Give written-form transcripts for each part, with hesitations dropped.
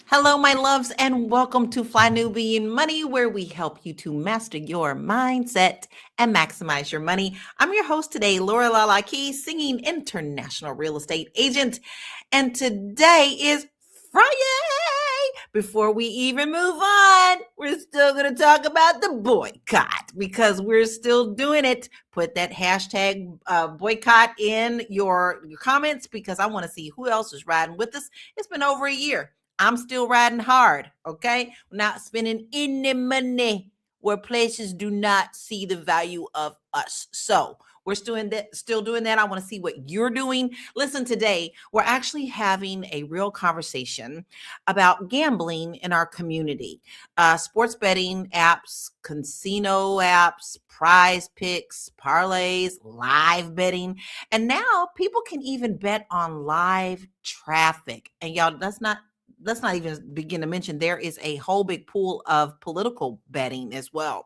Hello, my loves, and welcome to Fly Newbie and Money, where we help you to master your mindset and maximize your money. I'm your host today, Laura Lala Key, singing international real estate agent, and today is Friday. Before we even move on, we're still going to talk about the boycott because we're still doing it. Put that hashtag boycott in your comments because I want to see who else is riding with us. It's been over a year. I'm still riding hard, okay? We're not spending any money where places do not see the value of us. So we're still doing that. I want to see what you're doing. Listen, today we're actually having a real conversation about gambling in our community. Sports betting apps, casino apps, prize picks, parlays, live betting. And now people can even bet on live traffic. And y'all, let's not even begin to mention there is a whole big pool of political betting as well.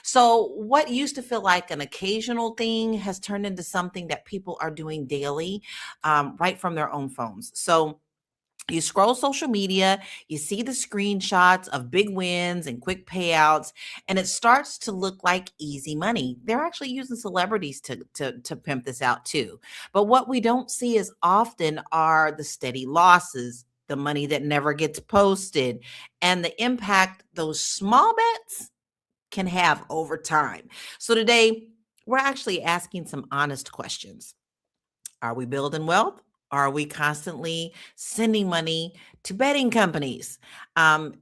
So what used to feel like an occasional thing has turned into something that people are doing daily, right from their own phones. So you scroll social media, you see the screenshots of big wins and quick payouts, and it starts to look like easy money. They're actually using celebrities to pimp this out too. But what we don't see as often are the steady losses, the money that never gets posted, and the impact those small bets can have over time. So today, we're actually asking some honest questions. Are we building wealth? Are we constantly sending money to betting companies?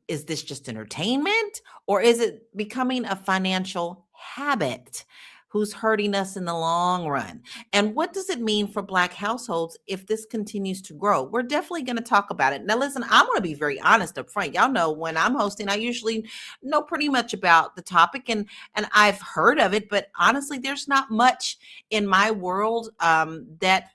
Is this just entertainment or is it becoming a financial habit? Who's hurting us in the long run? And what does it mean for Black households if this continues to grow? We're definitely going to talk about it. Now, listen, I'm going to be very honest up front. Y'all know when I'm hosting, I usually know pretty much about the topic and I've heard of it, but honestly, there's not much in my world that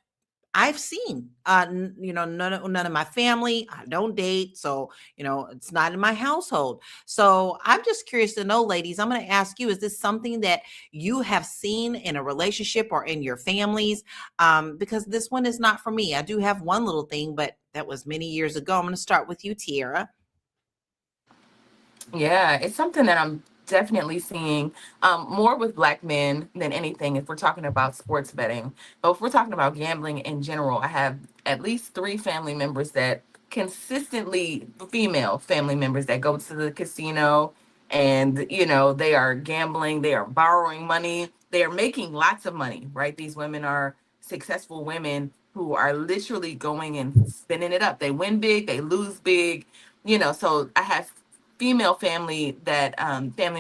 I've seen. None of my family. I don't date, so it's not in my household. So I'm just curious to know, ladies. I'm going to ask you: is this something that you have seen in a relationship or in your families? Because this one is not for me. I do have one little thing, but that was many years ago. I'm going to start with you, Tiara. Yeah, it's something that I'm definitely seeing more with Black men than anything if we're talking about sports betting. But if we're talking about gambling in general, I have at least three family members that consistently, female family members that go to the casino and, they are gambling, they are borrowing money, they are making lots of money, right? These women are successful women who are literally going and spending it up. They win big, they lose big, so I have female family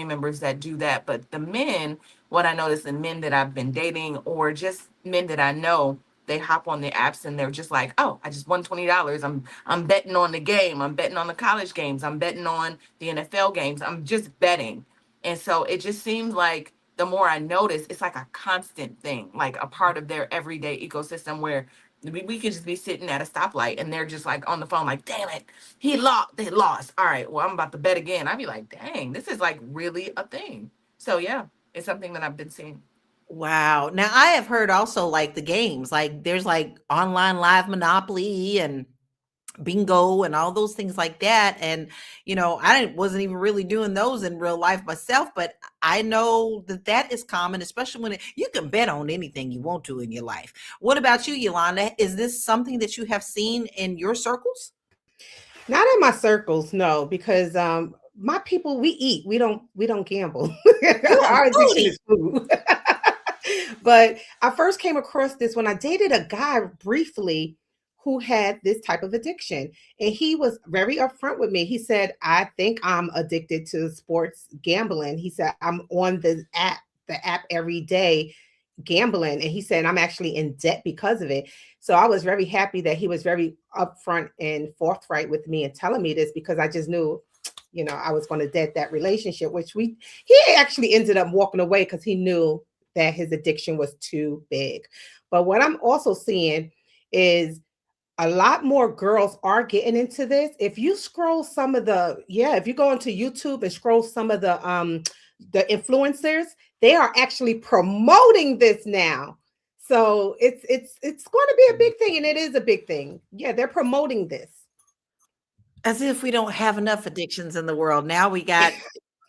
members that do that. But the men, what I notice in men that I've been dating or just men that I know, they hop on the apps and they're just like, oh, I just won $20. I'm betting on the game, I'm betting on the college games, I'm betting on the NFL games, I'm just betting. And so it just seems like the more I notice, it's like a constant thing, like a part of their everyday ecosystem where we could just be sitting at a stoplight and they're just like on the phone, like, damn it, he lost. They lost. All right. Well, I'm about to bet again. I'd be like, dang, this is like really a thing. So yeah, it's something that I've been seeing. Wow. Now I have heard also like the games, like there's like online live Monopoly and bingo and all those things like that. And wasn't even really doing those in real life myself, but I know that that is common, especially when you can bet on anything you want to in your life. What about you, Yolanda? Is this something that you have seen in your circles? Not in my circles, no, because my people, we eat. We don't gamble. You a Our addiction foodie. is food. But I first came across this when I dated a guy briefly who had this type of addiction. And he was very upfront with me. He said, I think I'm addicted to sports gambling. He said, I'm on the app every day gambling. And he said, I'm actually in debt because of it. So I was very happy that he was very upfront and forthright with me and telling me this because I just knew, I was going to debt that relationship, he actually ended up walking away because he knew that his addiction was too big. But what I'm also seeing is a lot more girls are getting into this. If you scroll if you go into YouTube and scroll some of the influencers, they are actually promoting this now. So it's going to be a big thing, and it is a big thing. Yeah, they're promoting this. As if we don't have enough addictions in the world. Now we got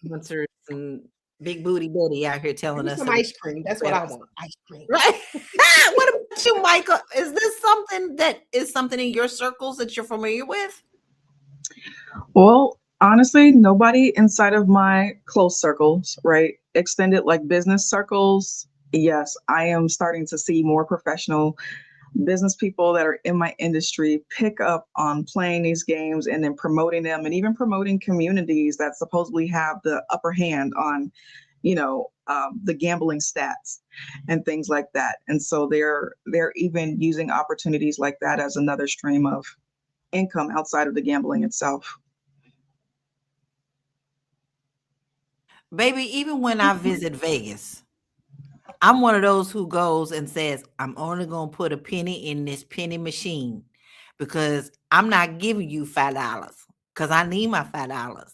influencers and Big Booty Betty out here Give telling me us some that we ice cream. That's what I better. want. Ice cream. Right. What about you, Micah? Is this something that is something in your circles that you're familiar with? Well, honestly, nobody inside of my close circles, right? Extended like business circles. Yes, I am starting to see more professional business people that are in my industry pick up on playing these games and then promoting them and even promoting communities that supposedly have the upper hand on, the gambling stats and things like that. And so they're even using opportunities like that as another stream of income outside of the gambling itself. Baby, even when I visit Vegas, I'm one of those who goes and says, I'm only going to put a penny in this penny machine because I'm not giving you $5 because I need my $5.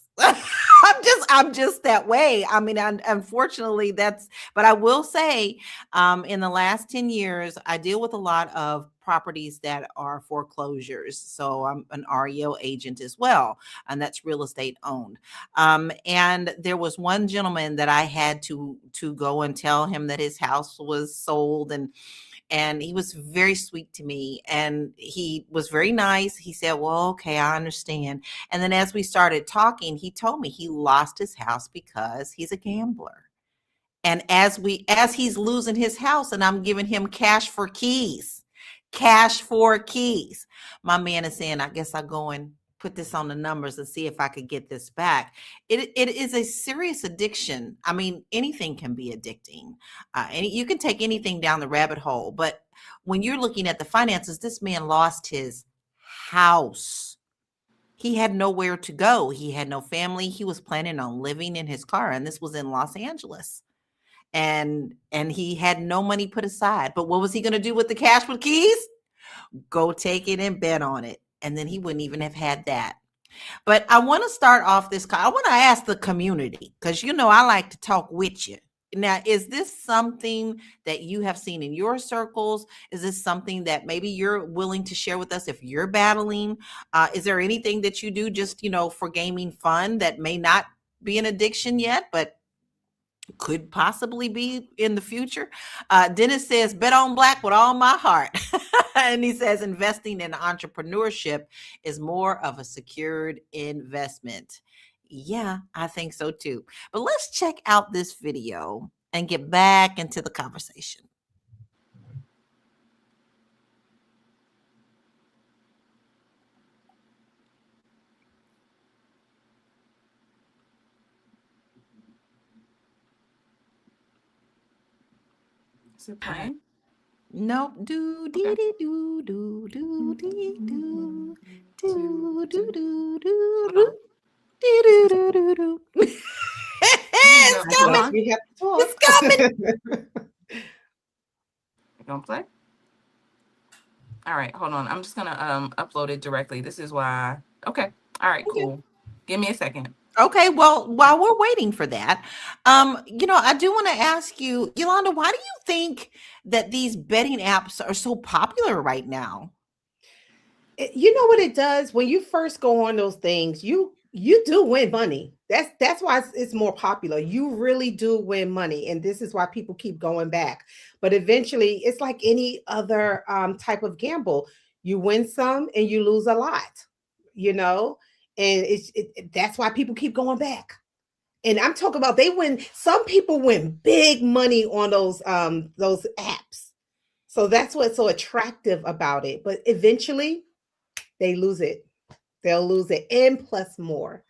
I'm just that way. I mean, unfortunately, but I will say, in the last 10 years, I deal with a lot of properties that are foreclosures. So I'm an REO agent as well, and that's real estate owned. And there was one gentleman that I had to go and tell him that his house was sold, and he was very sweet to me, and he was very nice. He said, well, okay, I understand. And then as we started talking, he told me he lost his house because he's a gambler. And as he's losing his house and I'm giving him cash for keys, my man is saying, I guess I'll go and put this on the numbers and see if I could get this back. It is a serious addiction. I mean, anything can be addicting. And you can take anything down the rabbit hole. But when you're looking at the finances, this man lost his house. He had nowhere to go. He had no family. He was planning on living in his car. And this was in Los Angeles, and he had no money put aside. But what was he going to do with the cash with keys? Go take it and bet on it, and then he wouldn't even have had that. But I want to start off this I want to ask the community, because I like to talk with you. Now, is this something that you have seen in your circles? Is this something that maybe you're willing to share with us if you're battling? Is there anything that you do just for gaming fun that may not be an addiction yet, but could possibly be in the future? Dennis says, bet on black with all my heart. And he says, investing in entrepreneurship is more of a secured investment. Yeah, I think so too. But let's check out this video and get back into the conversation. Is it playing? Nope. Do dee dee do do do dee do do do do do do dee do do do. Here you It's go. I Hold coming. guess on. we have to It's talk. coming. You gonna play? All right, hold on. I'm just gonna upload it directly. This is why. Okay. All right, Okay. cool. Give me a second. Okay, well, while we're waiting for that, I do want to ask you, Yolanda, why do you think that these betting apps are so popular right now? You know what it does when you first go on those things, you do win money. That's why it's more popular. You really do win money, and this is why people keep going back. But eventually, it's like any other type of gamble. You win some and you lose a lot, you know, and that's why people keep going back. And I'm talking about they win. Some people win big money on those apps. So that's what's so attractive about it. But eventually they lose it. They'll lose it and plus more.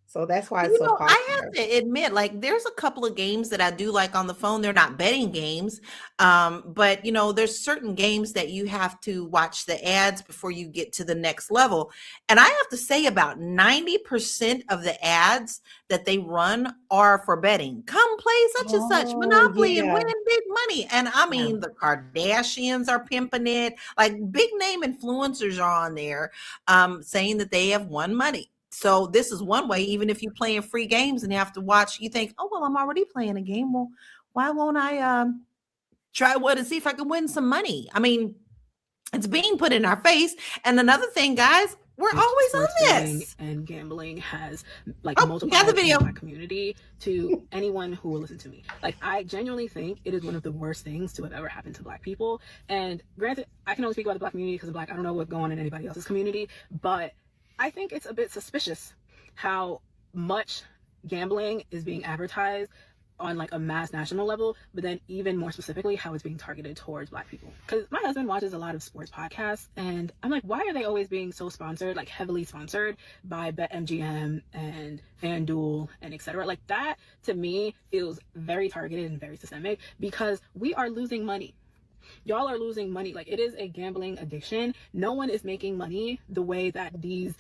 So that's why it's so I have popular. to admit, like, there's a couple of games that I do like on the phone. They're not betting games, but there's certain games that you have to watch the ads before you get to the next level. And I have to say, about 90% of the ads that they run are for betting. Come play such and such Oh Monopoly and win yeah. big money. And I Yeah. mean, the Kardashians are pimping it. Like, big name influencers are on there, saying that they have won money. So this is one way. Even if you're playing free games and you have to watch, you think, oh, well, I'm already playing a game. Well, why won't I try what and see if I can win some money? I mean, it's being put in our face. And another thing, guys, We're always sports on betting this. and gambling has like Oh, we got the multiplied in video. the Black community to anyone who will listen to me. Like, I genuinely think it is one of the worst things to have ever happened to Black people. And granted, I can only speak about the Black community because I'm Black. I don't know what's going on in anybody else's community, but I think it's a bit suspicious how much gambling is being advertised on like a mass national level, but then even more specifically how it's being targeted towards Black people. Because my husband watches a lot of sports podcasts, and I'm like, why are they always being so sponsored, like heavily sponsored by BetMGM and FanDuel and etc.? Like, that to me feels very targeted and very systemic, because we are losing money. Y'all are losing money. Like, it is a gambling addiction. No one is making money the way that these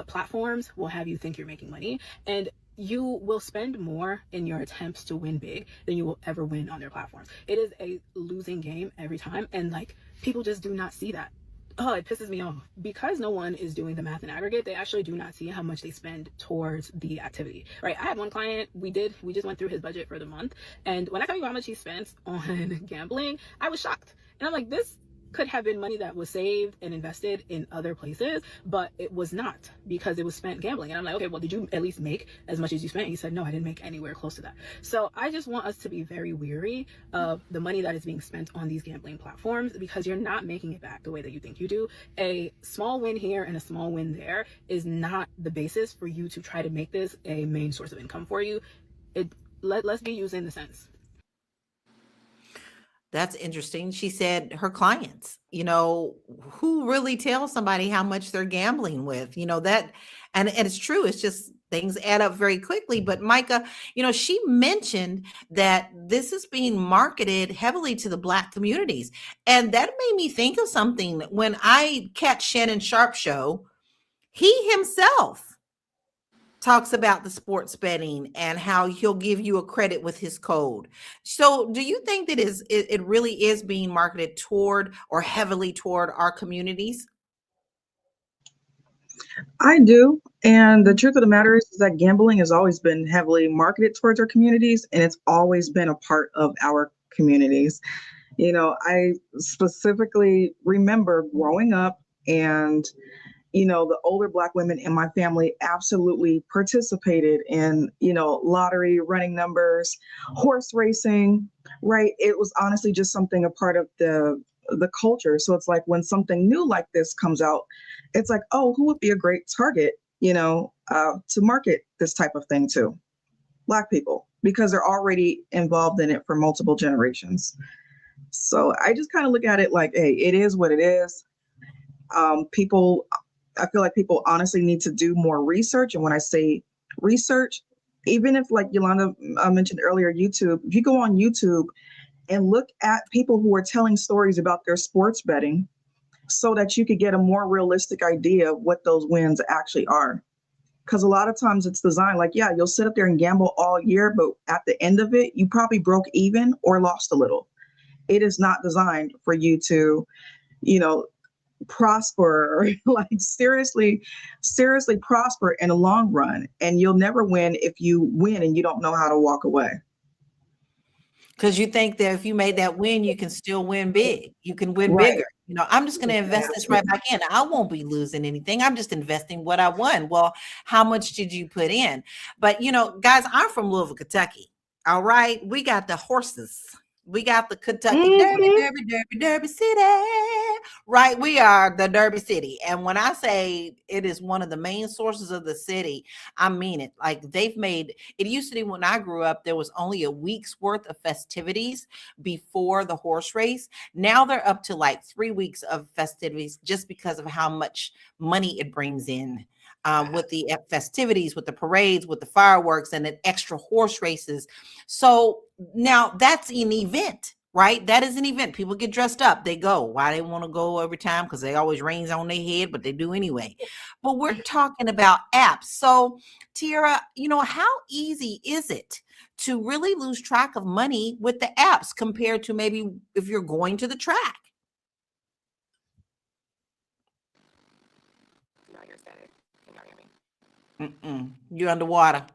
platforms will have you think you're making money. And you will spend more in your attempts to win big than you will ever win on their platforms. It is a losing game every time. And like, people just do not see that. Oh, it pisses me off because no one is doing the math in aggregate. They actually do not see how much they spend towards the activity, right? I had one client, we just went through his budget for the month. And when I tell you how much he spent on gambling, I was shocked. And I'm like, this could have been money that was saved and invested in other places, but it was not, because it was spent gambling. And I'm like, okay, well, did you at least make as much as you spent? He said, no, I didn't make anywhere close to that. So I just want us to be very weary of the money that is being spent on these gambling platforms, because you're not making it back the way that you think you do. A small win here and a small win there is not the basis for you to try to make this a main source of income for you. Let's be using the sense. That's interesting. She said her clients, who really tells somebody how much they're gambling with, that, and it's true. It's just things add up very quickly. But Micah, she mentioned that this is being marketed heavily to the Black communities. And that made me think of something. When I catch Shannon Sharp show, he himself talks about the sports betting and how he'll give you a credit with his code. So do you think that it really is being marketed toward or heavily toward our communities? I do. And the truth of the matter is that gambling has always been heavily marketed towards our communities, and it's always been a part of our communities. I specifically remember growing up, and the older Black women in my family absolutely participated in, lottery, running numbers, horse racing, right? It was honestly just something, a part of the culture. So it's like when something new like this comes out, it's like, oh, who would be a great target, to market this type of thing to? Black people, because they're already involved in it for multiple generations. So I just kind of look at it like, hey, it is what it is. I feel like people honestly need to do more research. And when I say research, even if, like Yolanda mentioned earlier, YouTube, if you go on YouTube and look at people who are telling stories about their sports betting, so that you could get a more realistic idea of what those wins actually are. Because a lot of times it's designed like, yeah, you'll sit up there and gamble all year, but at the end of it, you probably broke even or lost a little. It is not designed for you to, prosper, or like seriously prosper in the long run. And you'll never win if you win and you don't know how to walk away. Because you think that if you made that win, you can still win big. You can win Right. bigger. I'm just going to invest this right back in. I won't be losing anything. I'm just investing what I won. Well, how much did you put in? But, guys, I'm from Louisville, Kentucky. All right. We got the horses. We got the Kentucky Derby City, right? We are the Derby City. And when I say it is one of the main sources of the city, I mean it. Like, they've made, it used to be when I grew up, there was only a week's worth of festivities before the horse race. Now they're up to like 3 weeks of festivities just because of how much money it brings in. With the festivities, with the parades, with the fireworks, and the extra horse races. So now that's an event, right? That is an event. People get dressed up. They go. Why they want to go every time? Because they always rains on their head, but they do anyway. But we're talking about apps. So Tiara, how easy is it to really lose track of money with the apps compared to maybe if you're going to the track? You're underwater.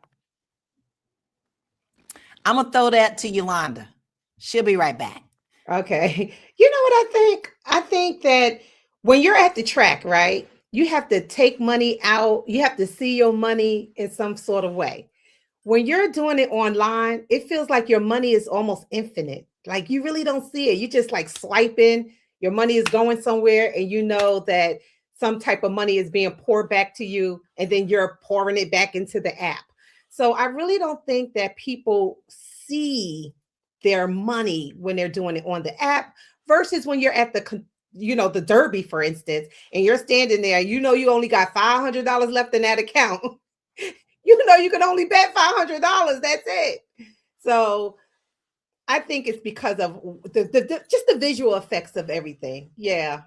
I'm going to throw that to Yolanda. She'll be right back. Okay. You know what I think? I think that when you're at the track, right, you have to take money out. You have to see your money in some sort of way. When you're doing it online, it feels like your money is almost infinite. Like you really don't see it. You just like swiping, your money is going somewhere, and you know that some type of money is being poured back to you, and then you're pouring it back into the app. So I really don't think that people see their money when they're doing it on the app versus when you're at the derby, for instance, and you're standing there, you only got $500 left in that account. You can only bet $500. That's it. So I think it's because of just the visual effects of everything. Yeah.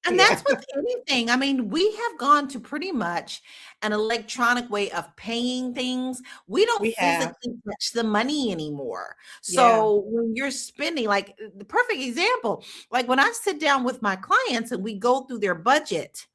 And Yeah. that's with anything. I mean, we have gone to pretty much an electronic way of paying things. We don't We have. physically touch the money anymore. Yeah. So when you're spending, like the perfect example, like when I sit down with my clients and we go through their budget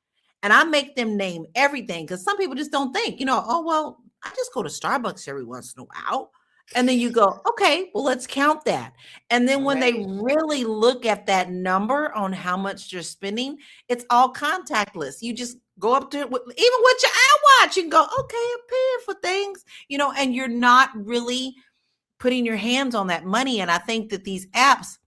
and I make them name everything, because some people just don't think, oh, well, I just go to Starbucks every once in a while. And then you go, okay, well, let's count that. And then when they Right. really look at that number on how much you're spending, it's all contactless. You just go up to it, even with your iWatch, you can go, okay, I'm paying for things, and you're not really putting your hands on that money. And I think that these apps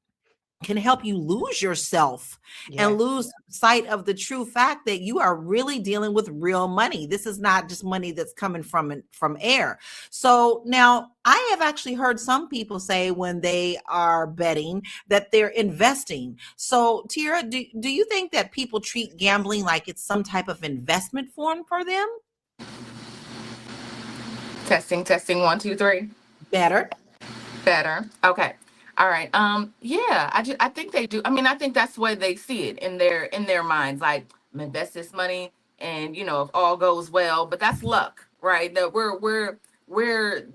can help you lose yourself and Yes. lose sight of the true fact that you are really dealing with real money. This is not just money that's coming from air. So now I have actually heard some people say when they are betting that they're investing. So Tiara, do you think that people treat gambling like it's some type of investment form for them? Testing, testing, one, two, three. Better. Better. Okay. All right. Yeah, I think they do. I mean, I think that's the way they see it in their minds. Like, I'm invest this money, and if all goes well, but that's luck, right? That we're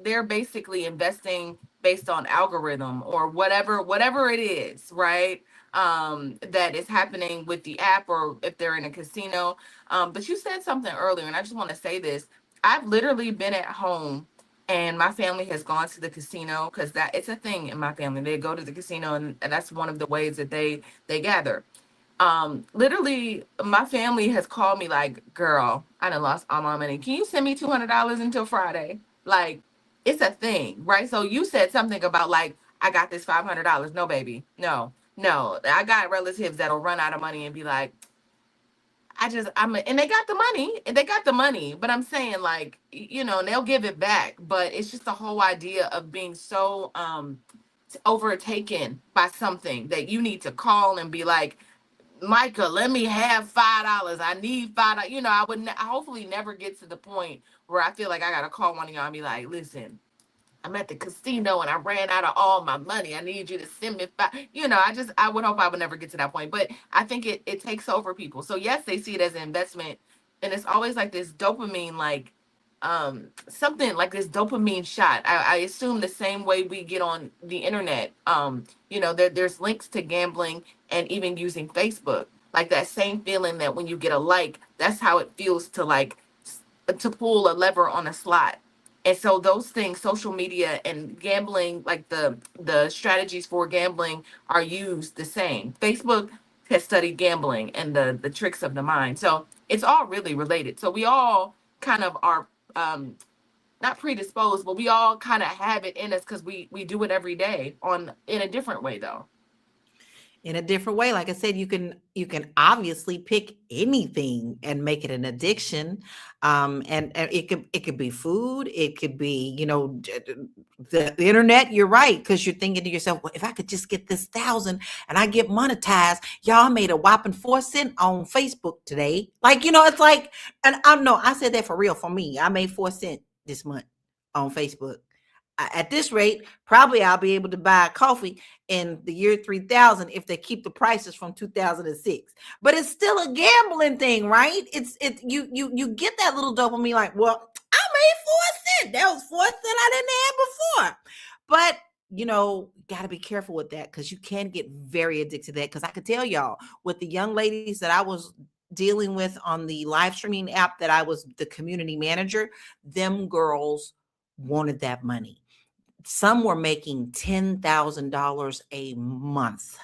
they're basically investing based on algorithm or whatever it is, right? That is happening with the app, or if they're in a casino. But you said something earlier, and I just want to say this. I've literally been at home and my family has gone to the casino, because that it's a thing in my family. They go to the casino, and that's one of the ways that they gather. Literally, my family has called me like, "Girl, I done lost all my money. Can you send me $200 until Friday?" Like, it's a thing, right? So you said something about like, I got this $500. No, baby, no, no. I got relatives that'll run out of money and be like, and they got the money, but I'm saying, like, and they'll give it back, but it's just the whole idea of being so overtaken by something that you need to call and be like, Micah, let me have $5. I need $5. I hopefully never get to the point where I feel like I gotta call one of y'all and be like, listen, I'm at the casino and I ran out of all my money. I need you to send me five. I would hope I would never get to that point. But I think it takes over people. So yes, they see it as an investment. And it's always like this dopamine, like something like this dopamine shot. I assume the same way we get on the internet. There's links to gambling and even using Facebook. Like that same feeling that when you get a like, that's how it feels to like to pull a lever on a slot. And so those things, social media and gambling, like the strategies for gambling are used the same. Facebook has studied gambling and the tricks of the mind. So it's all really related. So we all kind of are not predisposed, but we all kind of have it in us because we do it every day in a different way though. In a different way. Like I said, you can obviously pick anything and make it an addiction. And it could be food, it could be, the internet. You're right, because you're thinking to yourself, well, if I could just get this 1,000 and I get monetized, y'all made a whopping 4 cent on Facebook today. Like, it's like, and I don't know, I said that for real. For me, I made 4 cent this month on Facebook. At this rate, probably I'll be able to buy a coffee in the year 3000 if they keep the prices from 2006. But it's still a gambling thing, right? You get that little dopamine, like, well, I made 4 cents. That was 4 cents I didn't have before. But got to be careful with that, because you can get very addicted to that. Because I could tell y'all, with the young ladies that I was dealing with on the live streaming app that I was the community manager, them girls wanted that money. Some were making $10,000 a month.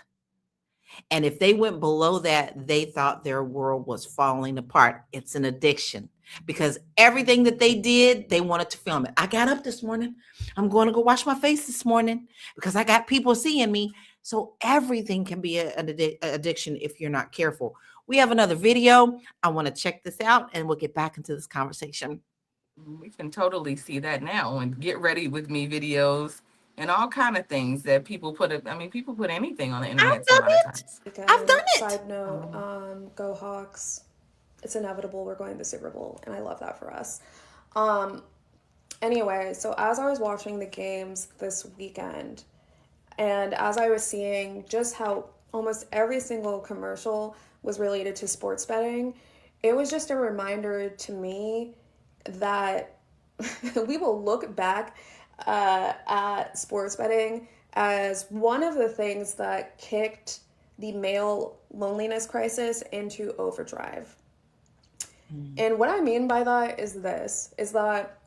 And if they went below that, they thought their world was falling apart. It's an addiction because everything that they did, they wanted to film it. I got up this morning. I'm going to go wash my face this morning because I got people seeing me. So everything can be an addiction if you're not careful. We have another video. I want to check this out and we'll get back into this conversation. We can totally see that now, and get ready with me videos and all kind of things that people put. I mean, people put anything on the I've internet a done lot of it. times. I've done it. Side note, go Hawks. It's inevitable. We're going to the Super Bowl, and I love that for us. Anyway, so as I was watching the games this weekend, and as I was seeing just how almost every single commercial was related to sports betting, it was just a reminder to me that we will look back at sports betting as one of the things that kicked the male loneliness crisis into overdrive. And what I mean by that is this, is that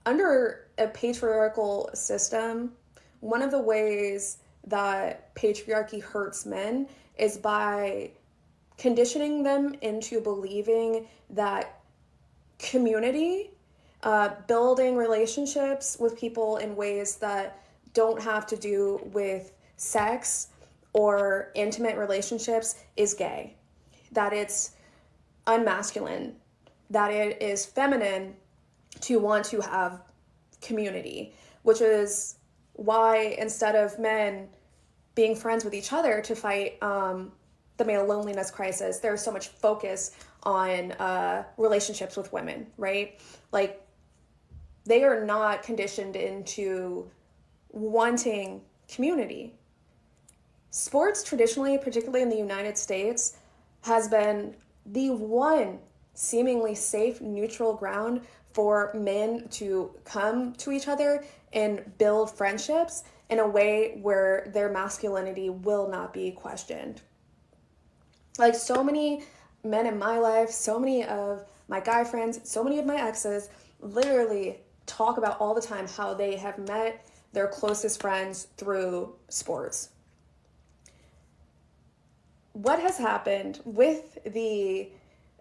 under a patriarchal system, one of the ways that patriarchy hurts men is by conditioning them into believing that community, building relationships with people in ways that don't have to do with sex or intimate relationships is gay, that it's unmasculine, that it is feminine to want to have community, which is why instead of men being friends with each other to fight the male loneliness crisis, there's so much focus on relationships with women, right? Like, they are not conditioned into wanting community. Sports traditionally, particularly in the United States, has been the one seemingly safe, neutral ground for men to come to each other and build friendships in a way where their masculinity will not be questioned. Like, so many men in my life, so many of my guy friends, so many of my exes literally talk about all the time how they have met their closest friends through sports. What has happened with the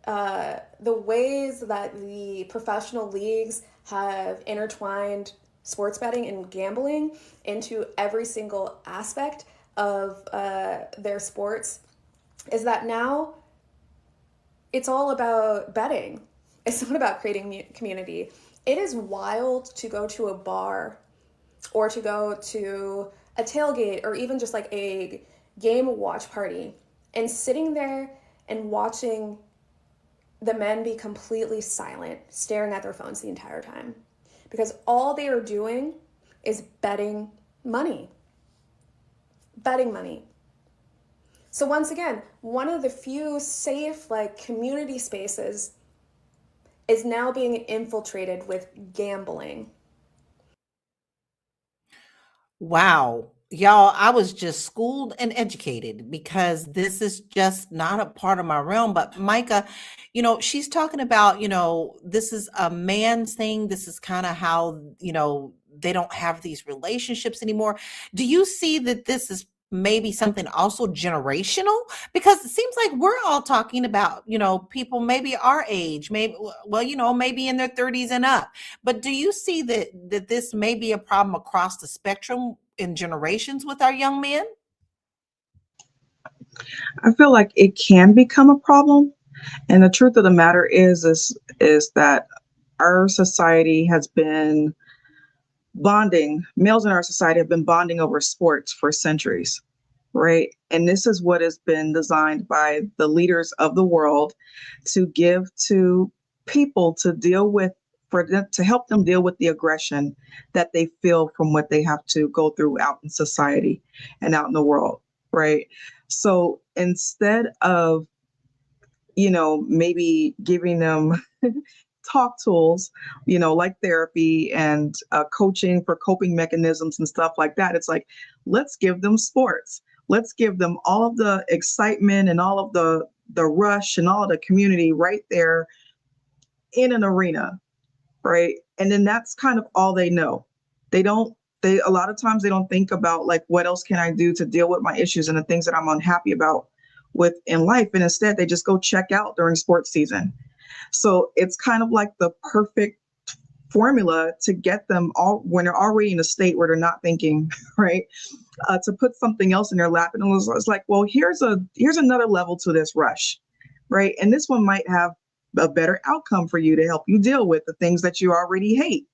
ways that the professional leagues have intertwined sports betting and gambling into every single aspect of their sports is that now it's all about betting. It's not about creating community. It is wild to go to a bar or to go to a tailgate or even just like a game watch party and sitting there and watching the men be completely silent, staring at their phones the entire time. Because all they are doing is betting money. Betting money. So once again, one of the few safe, like, community spaces is now being infiltrated with gambling. Wow. Y'all, I was just schooled and educated because this is just not a part of my realm. But Micah, she's talking about, this is a man's thing. This is kind of how, they don't have these relationships anymore. Do you see that this is maybe something also generational? Because it seems like we're all talking about, people maybe our age, maybe, well, maybe in their 30s and up. But do you see that this may be a problem across the spectrum in generations with our young men? I feel like it can become a problem. And the truth of the matter is that our society has been bonding, males in our society have been bonding over sports for centuries, right? And this is what has been designed by the leaders of the world to give to people to deal with, for them to help them deal with the aggression that they feel from what they have to go through out in society and out in the world, right? So instead of, maybe giving them talk tools, like therapy and coaching for coping mechanisms and stuff like that, it's like, let's give them sports. Let's give them all of the excitement and all of the rush and all of the community right there in an arena, right? And then that's kind of all they know. They don't a lot of times they don't think about like, what else can I do to deal with my issues and the things that I'm unhappy about with in life. And instead they just go check out during sports season. So it's kind of like the perfect formula to get them all when they're already in a state where they're not thinking, right? To put something else in their lap. And it's like, well, here's another level to this rush, right? And this one might have a better outcome for you to help you deal with the things that you already hate.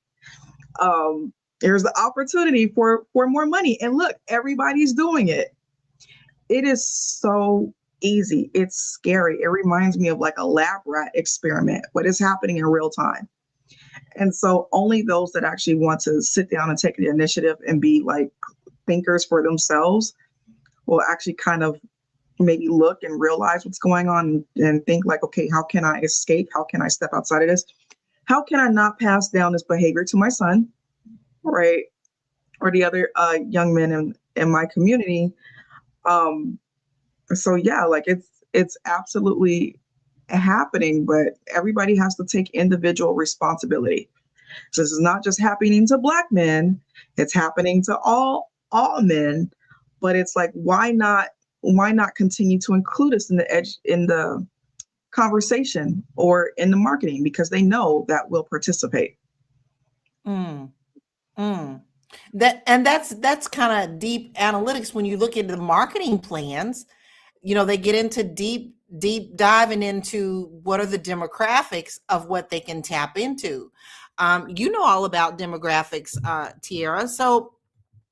There's the opportunity for more money. And look, everybody's doing it. It is so easy. It's scary. It reminds me of like a lab rat experiment, what is happening in real time. And so only those that actually want to sit down and take the initiative and be like thinkers for themselves will actually kind of maybe look and realize what's going on and think like, okay, how can I escape? How can I step outside of this? How can I not pass down this behavior to my son, right? Or the other young men in my community. So yeah, like it's absolutely happening, but everybody has to take individual responsibility. So this is not just happening to Black men, it's happening to all men, but it's like, why not continue to include us in the conversation or in the marketing, because they know that we'll participate. Mm, mm. That's kind of deep analytics when you look into the marketing plans. They get into deep diving into what are the demographics of what they can tap into. You know all about demographics, Tiara. So,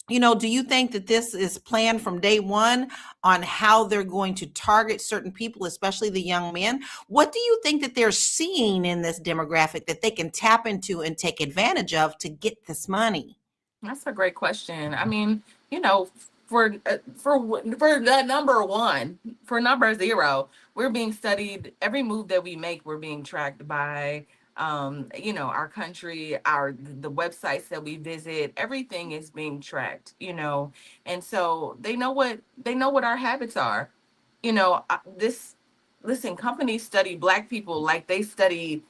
do you think that this is planned from day one on how they're going to target certain people, especially the young men? What do you think that they're seeing in this demographic that they can tap into and take advantage of to get this money? That's a great question. I mean, for the number one, for number zero, we're being studied. Every move that we make, we're being tracked by, our country, the websites that we visit. Everything is being tracked. And so they know what our habits are. This listen, companies study Black people like they study,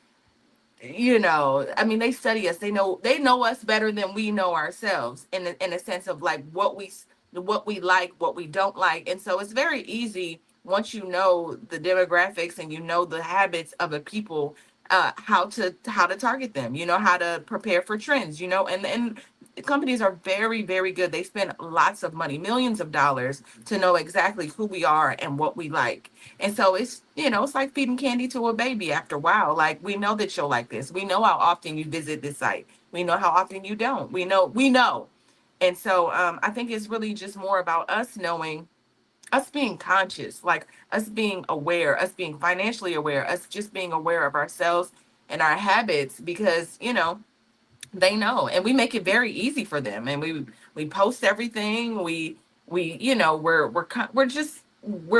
they study us. They know us better than we know ourselves, in a sense of like what we like, what we don't like. And so it's very easy, once you know the demographics and you know the habits of a people, how to target them, how to prepare for trends, and companies are very, very good. They spend lots of money, millions of dollars, to know exactly who we are and what we like. And so it's like feeding candy to a baby after a while. Like, we know that you'll like this. We know how often you visit this site. We know how often you don't. We know. And so I think it's really just more about us knowing, us being conscious, like us being aware, us being financially aware, us just being aware of ourselves and our habits, because they know, and we make it very easy for them. And we post everything. We're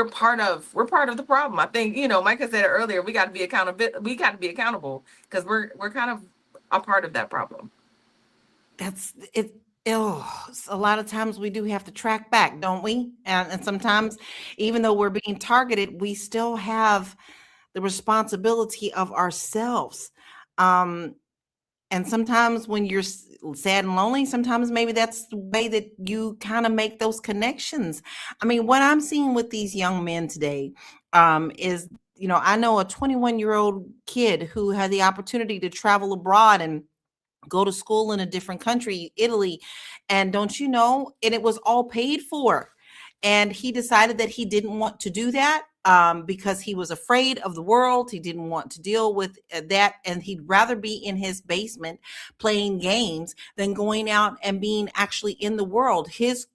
part of the problem. I think, Micah said it earlier, we got to be accountable, because we're kind of a part of that problem. That's it. Oh, a lot of times we do have to track back, don't we? And sometimes, even though we're being targeted, we still have the responsibility of ourselves. Um, and sometimes when you're sad and lonely, sometimes maybe that's the way that you kind of make those connections. I mean, what I'm seeing with these young men today, is, I know a 21-year-old kid who had the opportunity to travel abroad and go to school in a different country, Italy. And don't you know, and it was all paid for. And he decided that he didn't want to do that, because he was afraid of the world. He didn't want to deal with that. And he'd rather be in his basement playing games than going out and being actually in the world. His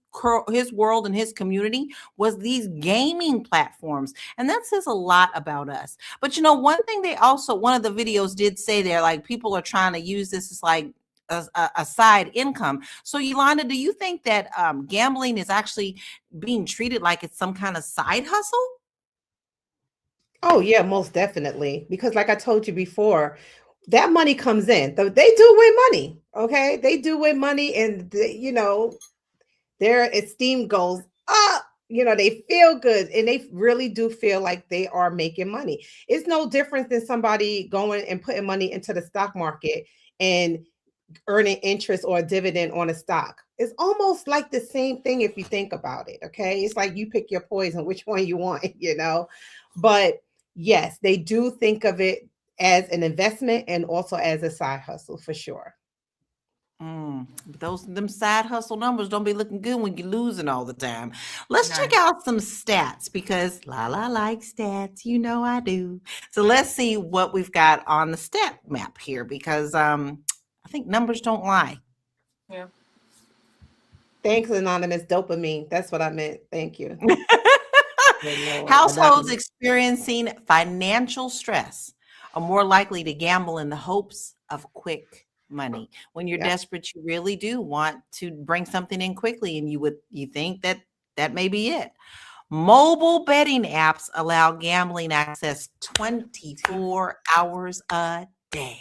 world and his community was these gaming platforms. And that says a lot about us. But one thing one of the videos did say there, like, people are trying to use this as like a side income. So Yolanda, do you think that gambling is actually being treated like it's some kind of side hustle? Oh yeah, most definitely. Because like I told you before, that money comes in. They do win money. Okay. They do win money, and their esteem goes up. They feel good, and they really do feel like they are making money. It's no different than somebody going and putting money into the stock market and earning interest or a dividend on a stock. It's almost like the same thing if you think about it. Okay. It's like you pick your poison, which one you want, But yes, they do think of it as an investment and also as a side hustle for sure. But them side hustle numbers don't be looking good when you're losing all the time. Let's check Nice. out some stats because Lala likes stats. I do. So let's see what we've got on the stat map here because I think numbers don't lie. Yeah. Thanks, Anonymous Dopamine. That's what I meant. Thank you. Households experiencing financial stress are more likely to gamble in the hopes of quick money. When you're desperate, you really do want to bring something in quickly, and you think that may be it. Mobile betting apps allow gambling access 24 hours a day.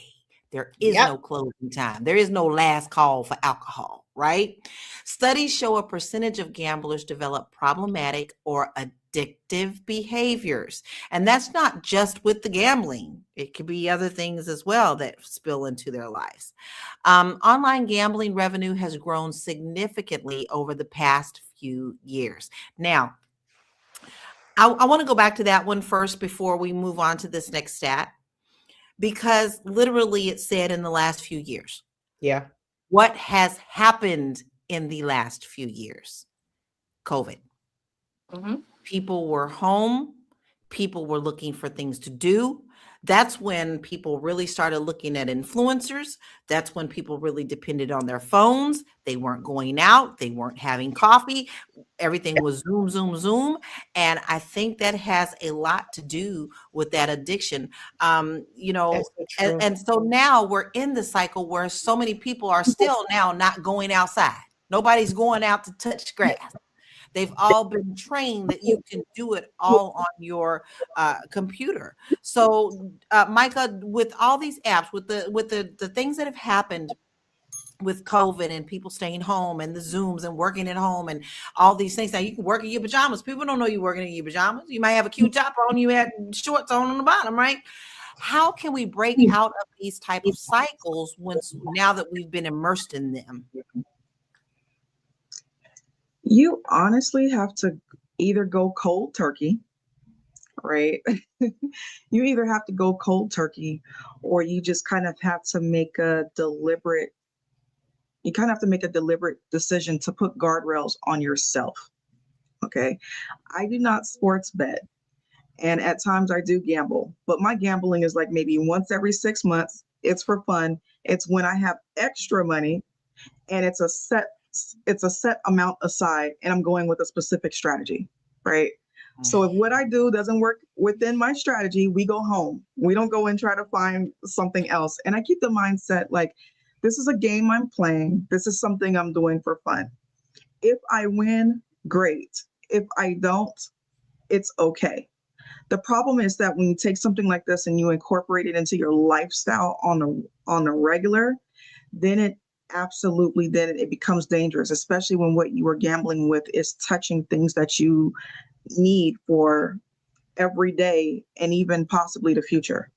There is no closing time. There is no last call for alcohol, right? Studies show a percentage of gamblers develop problematic or addictive behaviors. And that's not just with the gambling. It could be other things as well that spill into their lives. Online gambling revenue has grown significantly over the past few years. Now, I want to go back to that one first before we move on to this next stat, because literally it said in the last few years. Yeah. What has happened in the last few years? COVID. Mm-hmm. People were home. People were looking for things to do. That's when people really started looking at influencers. That's when people really depended on their phones. They weren't going out. They weren't having coffee. Everything was Zoom, Zoom, Zoom. And I think that has a lot to do with that addiction. That's so true. And so now we're in the cycle where so many people are still now not going outside. Nobody's going out to touch grass. They've all been trained that you can do it all on your computer. So, Micah, with all these apps, with the things that have happened with COVID and people staying home and the Zooms and working at home and all these things. Now you can work in your pajamas. People don't know you're working in your pajamas. You might have a cute top on, you had shorts on the bottom, right? How can we break out of these type of cycles now that we've been immersed in them? You honestly have to either go cold turkey, right? You either have to go cold turkey or you just kind of have to make a deliberate decision to put guardrails on yourself. Okay. I do not sports bet. And at times I do gamble, but my gambling is like maybe once every 6 months. It's for fun. It's when I have extra money and it's a set amount aside and I'm going with a specific strategy, right? So if what I do doesn't work within my strategy, we go home. We don't go and try to find something else. And I keep the mindset like, this is a game I'm playing. This is something I'm doing for fun. If I win, great. If I don't, it's okay. The problem is that when you take something like this and you incorporate it into your lifestyle on the regular, then it becomes dangerous, especially when what you are gambling with is touching things that you need for every day and even possibly the future.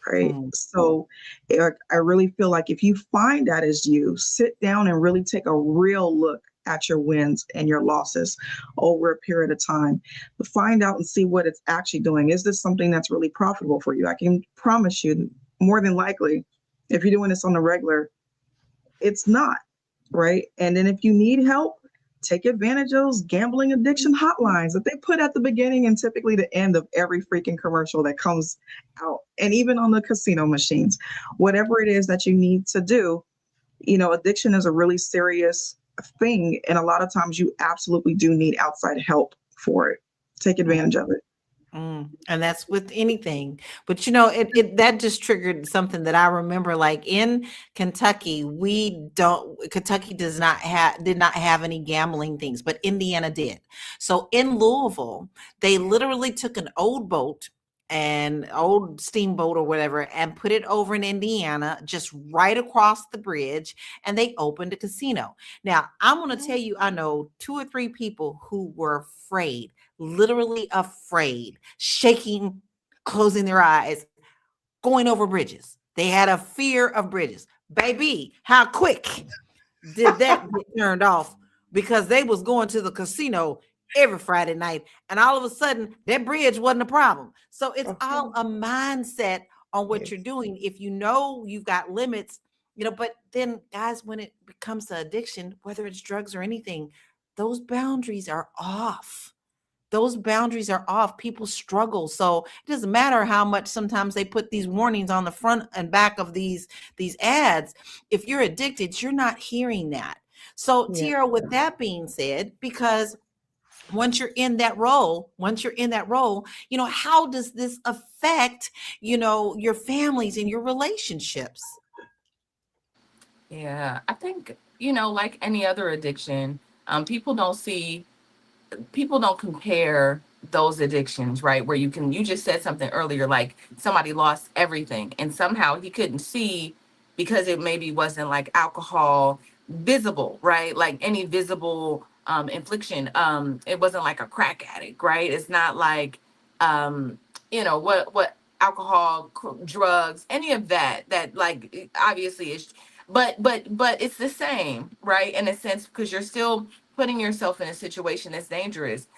Right. So I really feel like if you find that as you, sit down and really take a real look at your wins and your losses over a period of time to find out and see what it's actually doing. Is this something that's really profitable for you? I can promise you more than likely, if you're doing this on the regular, it's not. Right. And then if you need help, take advantage of those gambling addiction hotlines that they put at the beginning and typically the end of every freaking commercial that comes out. And even on the casino machines, whatever it is that you need to do, addiction is a really serious thing. And a lot of times you absolutely do need outside help for it. Take advantage of it. And that's with anything, but that just triggered something that I remember. Like in Kentucky, Kentucky did not have any gambling things, but Indiana did. So in Louisville, they literally took an old boat, an old steamboat or whatever, and put it over in Indiana, just right across the bridge, and they opened a casino. Now, I'm going to tell you, I know 2 or 3 people who were afraid, literally afraid, shaking, closing their eyes, going over bridges. They had a fear of bridges. baby, how quick did that get turned off? Because they was going to the casino every Friday night, and all of a sudden that bridge wasn't a problem. So it's all a mindset on what you're doing. If you know you've got limits, but then guys, when it becomes an addiction, whether it's drugs or anything, those boundaries are off. Those boundaries are off. People struggle. So it doesn't matter how much sometimes they put these warnings on the front and back of these ads. If you're addicted, you're not hearing that. So Tiara, with that being said, because once you're in that role, how does this affect, your families and your relationships? Yeah, I think, like any other addiction, people don't see people don't compare those addictions, right? Where you just said something earlier, like somebody lost everything and somehow he couldn't see because it maybe wasn't like alcohol visible, right? Like any visible infliction. It wasn't like a crack addict, right? It's not like what alcohol, drugs, any of that like obviously is, but it's the same, right? In a sense, because you're still putting yourself in a situation that's dangerous.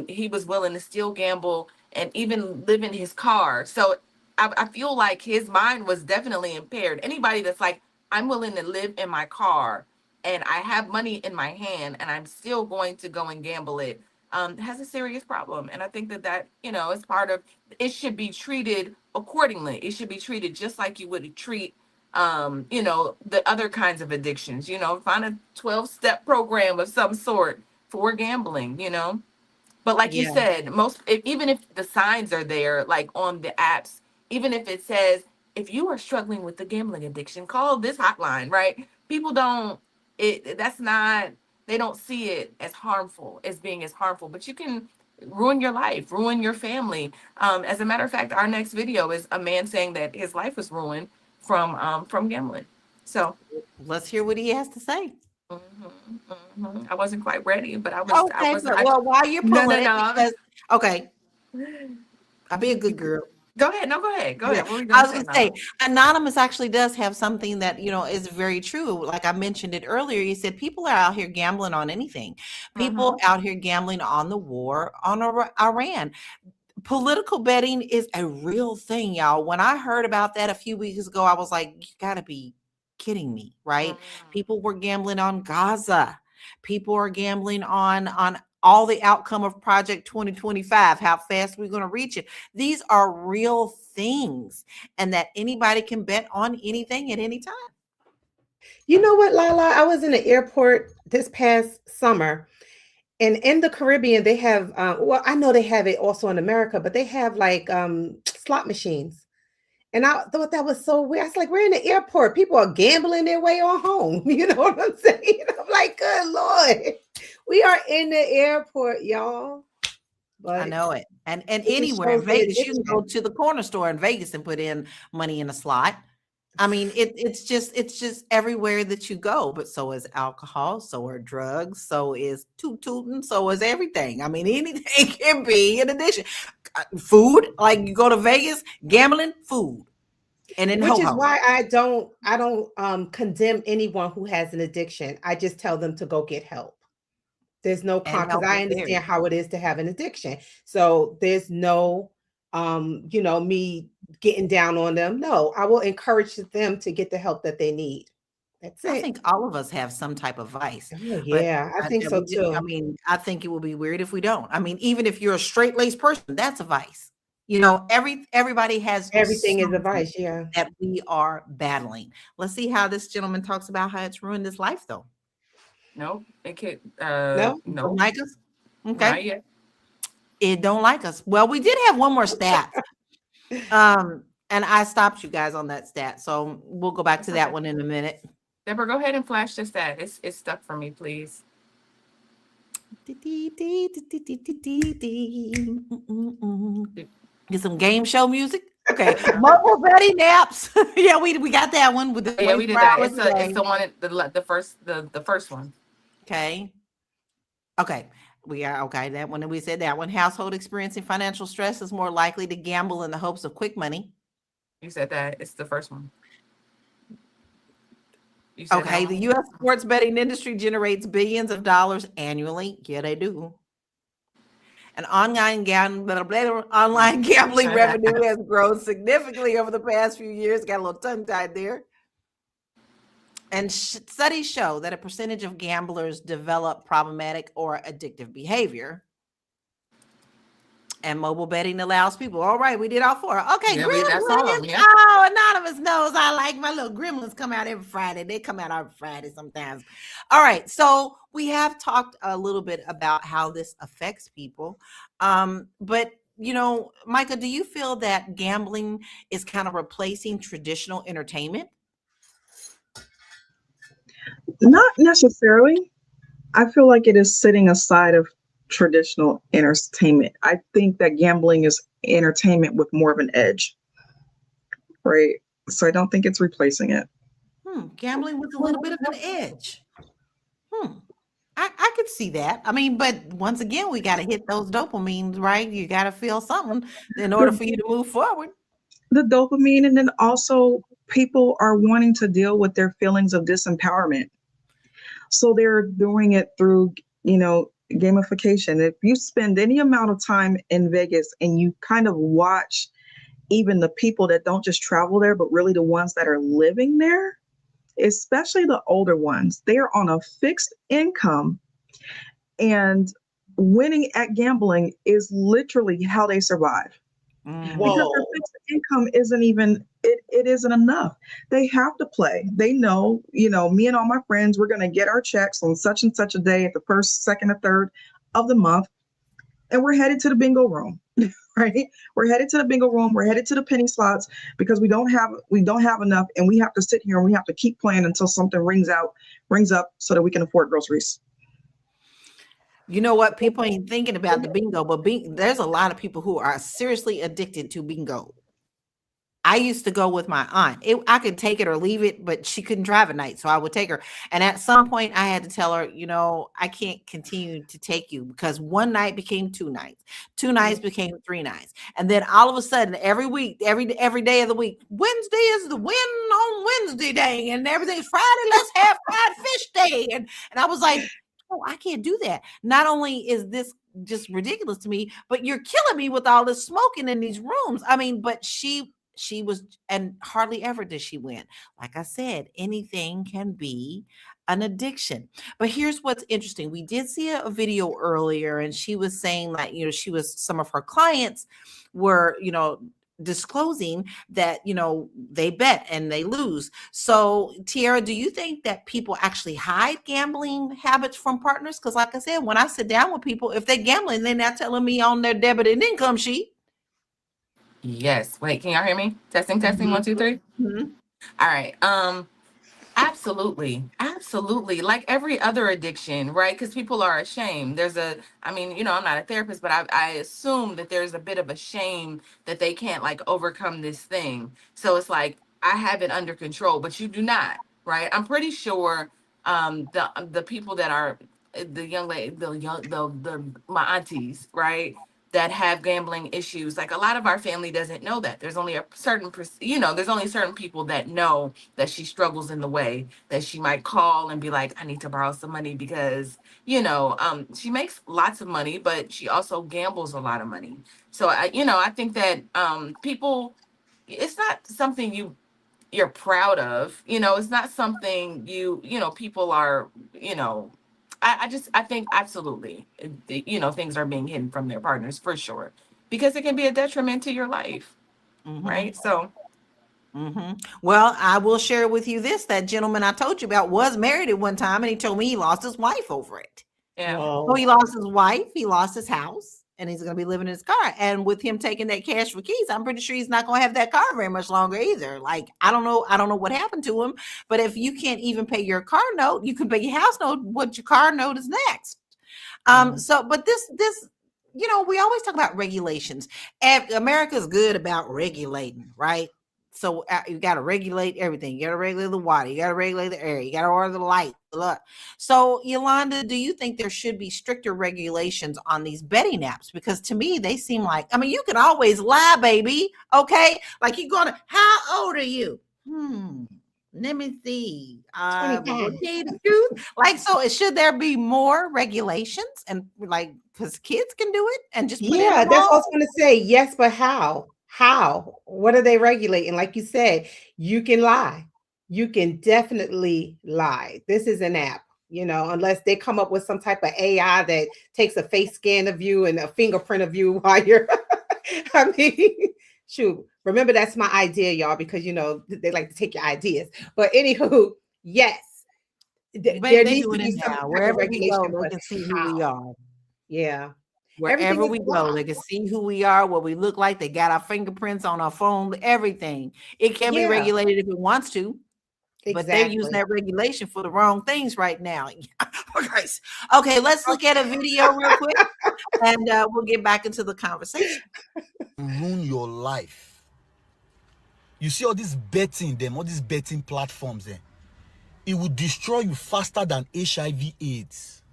He was willing to still gamble and even live in his car. So I feel like his mind was definitely impaired. Anybody that's like, I'm willing to live in my car and I have money in my hand and I'm still going to go and gamble it, has a serious problem. And I think that, is part of, it should be treated accordingly. It should be treated just like you would treat the other kinds of addictions, find a 12-step program of some sort for gambling. But like you said, even if the signs are there, like on the apps, even if it says, if you are struggling with the gambling addiction, call this hotline, right? People don't, they don't see it as being as harmful, but you can ruin your life, ruin your family. As a matter of fact, our next video is a man saying that his life was ruined from gambling. So let's hear what he has to say. I wasn't quite ready, but Okay, well, while you're pulling it, okay, I'll be a good girl. Go ahead. No, go ahead. Go ahead. What were you I going was to going to say, Anonymous actually does have something that, is very true. Like I mentioned it earlier, he said people are out here gambling on anything. People out here gambling on the war on Iran. Political betting is a real thing, y'all. When I heard about that a few weeks ago, I was like, you got to be kidding me, right? People were gambling on Gaza. People are gambling on all the outcome of Project 2025, how fast we're going to reach it. These are real things, and that anybody can bet on anything at any time. You know what, Lala? I was in the airport this past summer, and in the Caribbean, they have, well, I know they have it also in America, but they have like slot machines. And I thought that was so weird. I was like, we're in the airport. People are gambling their way on home. You know what I'm saying? I'm like, good Lord. We are in the airport, y'all. But I know it. And anywhere in Vegas, you can go to the corner store in Vegas and put in money in a slot. I mean, it's just everywhere that you go. But so is alcohol, so are drugs, so is tooting, so is everything. I mean, anything can be in addition. Food, like you go to Vegas, gambling, food, and then which is why I don't condemn anyone who has an addiction. I just tell them to go get help. There's no because I understand how it is to have an addiction. So there's no me getting down on them. No, I will encourage them to get the help that they need. That's it. I think all of us have some type of vice. Oh, yeah, I think so too. I mean, I think it would be weird if we don't. I mean, even if you're a straight-laced person, that's a vice. Everybody has everything is a vice, yeah. That we are battling. Let's see how this gentleman talks about how it's ruined his life, though. Nope. It can't. No. Like us? Okay. Not yet. It don't like us. Well, we did have one more stat. And I stopped you guys on that stat, so we'll go back to that one in a minute. Debra, go ahead and flash the stat. It's stuck for me, please. Get some game show music. Okay, mobile betting apps. Yeah, we got that one with the we did that. It's the one the first one. Okay. We are okay. That one, we said that one. Household experiencing financial stress is more likely to gamble in the hopes of quick money. You said that. It's the first one. You said how Okay, the much? U.S. sports betting industry generates billions of dollars annually. Yeah, they do. And online gambling revenue has grown significantly over the past few years. Got a little tongue tied there. And studies show that a percentage of gamblers develop problematic or addictive behavior. And mobile betting allows people. All right, we did all four. Okay, Yeah, that's all of gremlins. them. Yeah. Oh, Anonymous knows I like my little gremlins come out every Friday. They come out every Friday sometimes. All right, so we have talked a little bit about how this affects people. But Micah, do you feel that gambling is kind of replacing traditional entertainment? Not necessarily. I feel like it is sitting aside of traditional entertainment. I think that gambling is entertainment with more of an edge, right? So I don't think it's replacing it. Gambling with a little bit of an edge. I could see that. I mean, but once again, we got to hit those dopamines, right? You got to feel something in order The, for you to move forward. the dopamine, and then also people are wanting to deal with their feelings of disempowerment. So they're doing it through, gamification. If you spend any amount of time in Vegas and you kind of watch even the people that don't just travel there, but really the ones that are living there, especially the older ones, they are on a fixed income, and winning at gambling is literally how they survive. Because their Whoa. fixed income it isn't enough. They have to play. They know, me and all my friends, we're going to get our checks on such and such a day at the first, second, or third of the month, and we're headed to the bingo room. Right? We're headed to the bingo room. We're headed to the penny slots because we don't have enough, and we have to sit here and we have to keep playing until something rings up so that we can afford groceries. You know what? People ain't thinking about the bingo, but there's a lot of people who are seriously addicted to bingo. I used to go with my aunt. I could take it or leave it, but she couldn't drive at night. So I would take her. And at some point I had to tell her, I can't continue to take you, because one night became 2 nights. 2 nights became 3 nights. And then all of a sudden, every week, every day of the week, Wednesday is the win on Wednesday day. And everything's Friday, let's have fried fish day. And I was like, oh, I can't do that. Not only is this just ridiculous to me, but you're killing me with all this smoking in these rooms. I mean, but she was, and hardly ever does she win. Like I said, anything can be an addiction. But here's what's interesting. We did see a video earlier, and she was saying that, some of her clients were, disclosing that, they bet and they lose. So Tiara, do you think that people actually hide gambling habits from partners? Because like I said, when I sit down with people, if they're gambling, they're not telling me on their debit and income sheet. Yes. Wait, can y'all hear me? Testing, 1, 2, 3. All right. Absolutely. Like every other addiction, right? Because people are ashamed. I'm not a therapist, but I assume that there's a bit of a shame that they can't like overcome this thing. So it's like, I have it under control, but you do not, right? I'm pretty sure the people that are the young lady, my aunties, right? That have gambling issues. Like a lot of our family doesn't know that. There's only there's only certain people that know that she struggles in the way that she might call and be like, I need to borrow some money because, she makes lots of money, but she also gambles a lot of money. So I think that people, it's not something you're proud of. It's not something people are, I think absolutely, things are being hidden from their partners for sure, because it can be a detriment to your life. Right. So, well, I will share with you this. That gentleman I told you about was married at one time, and he told me he lost his wife over it. yeah. So he lost his wife, he lost his house, and he's going to be living in his car. And with him taking that cash for keys, I'm pretty sure he's not going to have that car very much longer either. Like, I don't know what happened to him, but if you can't even pay your car note, you can pay your house note. What your car note is next. But this, we always talk about regulations. And America's good about regulating, right? So you got to regulate everything. You got to regulate the water. You got to regulate the air. You got to order the light. So Yolanda, do you think there should be stricter regulations on these betting apps? Because to me, they seem like, you can always lie, baby. Okay. Like you're going to, how old are you? Let me see. 25. Okay, the truth. Like, so should there be more regulations and like because kids can do it and just put in a Yeah, that's what I law? was going to say. Yes, but how? How? What are they regulating? Like you said, you can lie. You can definitely lie. This is an app, unless they come up with some type of AI that takes a face scan of you and a fingerprint of you while you're, I mean, shoot. Remember, that's my idea, y'all, because, they like to take your ideas. But anywho, yes, there They needs do to it be in some now. type of Wherever we go, regulation, they but can see who we how? are. Yeah. Everything Wherever is we go, blocked. they can see who we are, what we look like. They got our fingerprints on our phone, everything. It can be Yeah, regulated if it wants to, but they're using exactly. that regulation for the wrong things right now. Okay, let's look at a video real quick and we'll get back into the conversation. Ruin your life. You see all these betting, them, all these betting platforms, it will destroy you faster than HIV/AIDS.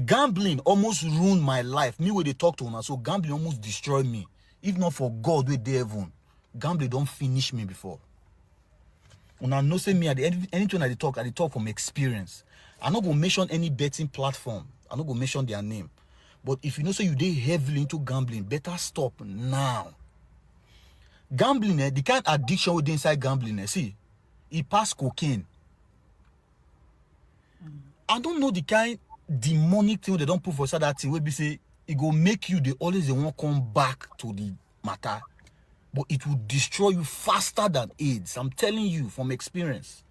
Gambling almost ruined my life. Me where they talk to una, so gambling almost destroyed me. If not for God, with heaven, gambling don't finish me before. Una know say me at anything I talk from experience. I'm not gonna mention any betting platform. I'm not gonna mention their name. But if you know say you dey heavily into gambling, better stop now. Gambling, the kind of addiction we dey inside gambling, see, it pass cocaine. I don't know the kind demonic thing they don't put for inside that thing where be say it go make you they won't come back to the matter, but it will destroy you faster than AIDS. I'm telling you from experience.